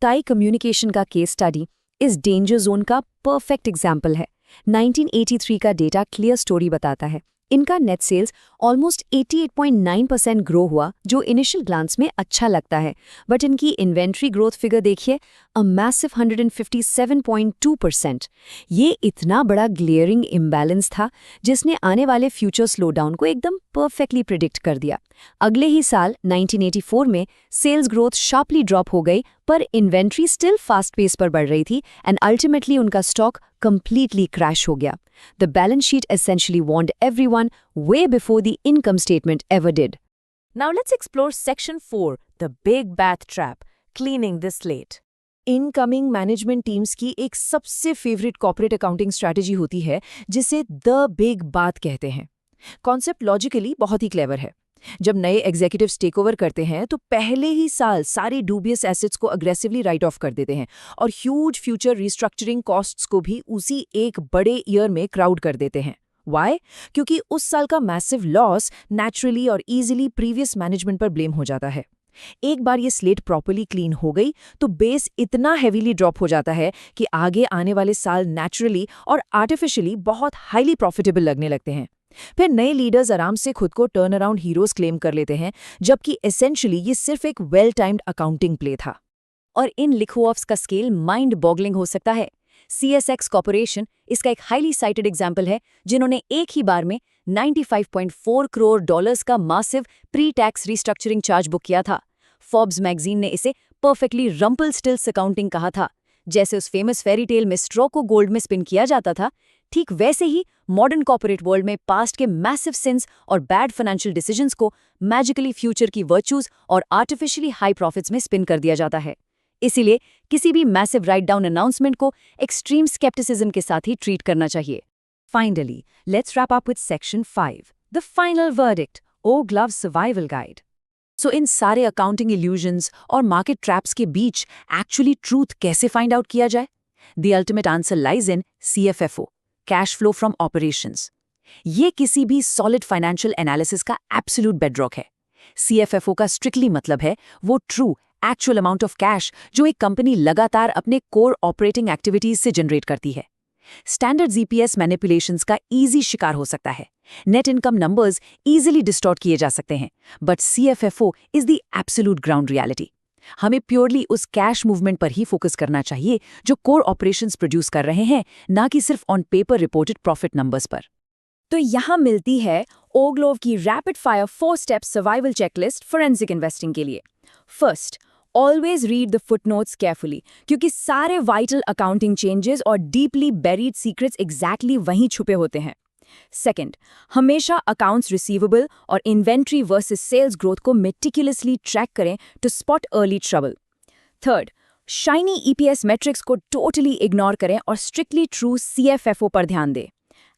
ताई कम्युनिकेशन का केस स्टडी इस डेंजर जोन का परफेक्ट एग्जाम्पल है। 1983 का डेटा क्लियर स्टोरी बताता है। इनका नेट सेल्स ऑलमोस्ट 88.9% ग्रो हुआ, जो इनिशियल ग्लांस में अच्छा लगता है, बट इनकी इन्वेंट्री ग्रोथ फिगर देखिए, अ मैसिव 157.2%। ये इतना बड़ा ग्लेयरिंग इम्बैलेंस था जिसने आने वाले फ्यूचर स्लोडाउन को एकदम परफेक्टली प्रिडिक्ट कर दिया। अगले ही साल 1984 में सेल्स ग्रोथ शार्पली ड्रॉप हो गई, पर इन्वेंट्री स्टिल फास्ट पेस पर बढ़ रही थी एंड अल्टीमेटली उनका स्टॉक completely क्रैश हो गया। The balance sheet essentially warned everyone way before the income statement ever did. Now let's explore Section 4, the Big Bath Trap, cleaning the slate. Incoming management teams की एक सबसे फेवरेट कॉर्पोरेट अकाउंटिंग स्ट्रैटेजी होती है जिसे द बिग बात कहते हैं। कॉन्सेप्ट लॉजिकली बहुत ही क्लेवर है। जब नए एग्जीक्यूटिव्स टेक ओवर करते हैं तो पहले ही साल सारे डूबियस एसेट्स को अग्रेसिवली राइट ऑफ कर देते हैं और ह्यूज फ्यूचर रिस्ट्रक्चरिंग कॉस्ट्स को भी उसी एक बड़े ईयर में क्राउड कर देते हैं। वाई? क्योंकि उस साल का मैसिव लॉस नेचुरली और इजीली प्रीवियस मैनेजमेंट पर ब्लेम हो जाता है। एक बार ये स्लेट प्रॉपर्ली क्लीन हो गई तो बेस इतना हेवीली ड्रॉप हो जाता है कि आगे आने वाले साल नेचुरली और आर्टिफिशियली बहुत हाईली प्रॉफिटेबल लगने लगते हैं। फिर नए लीडर्स आराम से खुद को टर्न अराउंड हीरोज क्लेम कर लेते हैं, जबकि एसेंशियली ये सिर्फ एक वेल टाइम्ड अकाउंटिंग प्ले था। और इन लिखो-ऑफ्स का स्केल माइंड बॉगलिंग हो सकता है। CSX कॉर्पोरेशन इसका एक हाईली साइटेड एग्जाम्पल है, जिन्होंने एक ही बार में $95.4 करोड़ का massive pre tax restructuring charge book किया था। फोर्ब्स मैगजीन ने इसे परफेक्टली रम्पलस्टिल्स अकाउंटिंग कहा था। जैसे उस फेमस फेरी टेल में स्ट्रॉ को गोल्ड में स्पिन किया जाता था, ठीक वैसे ही मॉडर्न कॉर्पोरेट वर्ल्ड में पास्ट के मैसिव सिंस और बैड फाइनेंशियल डिसीजंस को मैजिकली फ्यूचर की वर्च्यूज और आर्टिफिशियली हाई प्रॉफिट्स में स्पिन कर दिया जाता है। इसीलिए किसी भी मैसिव राइट डाउन अनाउंसमेंट को एक्सट्रीम स्केप्टिसिज्म के साथ ही ट्रीट करना चाहिए। Finally, let's wrap up with Section 5, the final verdict, O-Glove Survival Guide. So इन सारे अकाउंटिंग इल्यूजन्स और मार्केट ट्रैप्स के बीच एक्चुअली ट्रूथ कैसे फाइंड आउट किया जाए? The ultimate answer lies in CFFO, cash flow from operations. ये किसी भी सॉलिड फाइनेंशियल एनालिसिस का एब्सोल्यूट बेडरॉक है। CFFO का स्ट्रिक्टली मतलब है वो true actual amount of cash जो एक कंपनी लगातार अपने कोर ऑपरेटिंग एक्टिविटीज से जनरेट करती है। स्टैंडर्ड जीपीएस मैनिपुलेशंस का इजी शिकार हो सकता है। Net income numbers easily distort किए जा सकते हैं, but CFFO is the absolute ground reality. हमें प्योरली उस कैश मूवमेंट पर ही फोकस करना चाहिए जो कोर ऑपरेशंस प्रोड्यूस कर रहे हैं, ना कि सिर्फ on paper reported profit numbers पर। तो यहाँ मिलती है ओग्लोव की rapid fire 4 step survival checklist forensic investing के लिए। First, always read the footnotes carefully, क्योंकि सारे वाइटल अकाउंटिंग चेंजेस और डीपली बेरीड सीक्रेट्स एग्जैक्टली वहीं छुपे होते हैं। सेकंड, हमेशा अकाउंट्स रिसीवेबल और इन्वेंट्री वर्सेस सेल्स ग्रोथ को मेटिकुलसली ट्रैक करें to spot early trouble. Third, shiny EPS metrics को टोटली इग्नोर करें और स्ट्रिक्टली ट्रू CFFO पर ध्यान दें।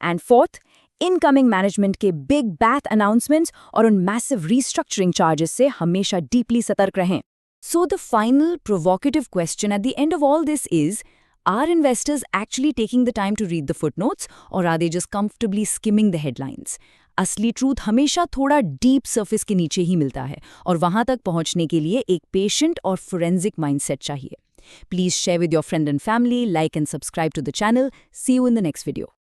एंड फोर्थ, इनकमिंग मैनेजमेंट के बिग बैथ अनाउंसमेंट्स और उन मैसिव रीस्ट्रक्चरिंग चार्जेस से हमेशा डीपली सतर्क रहें। So the final provocative question at the end of all this is, are investors actually taking the time to read the footnotes, or are they just comfortably skimming the headlines? असली ट्रूथ हमेशा थोड़ा डीप सरफेस के नीचे ही मिलता है और वहां तक पहुंचने के लिए एक पेशेंट और फोरेंसिक माइंडसेट चाहिए। Please share with your friend and family, like and subscribe to the channel. See you in the next video.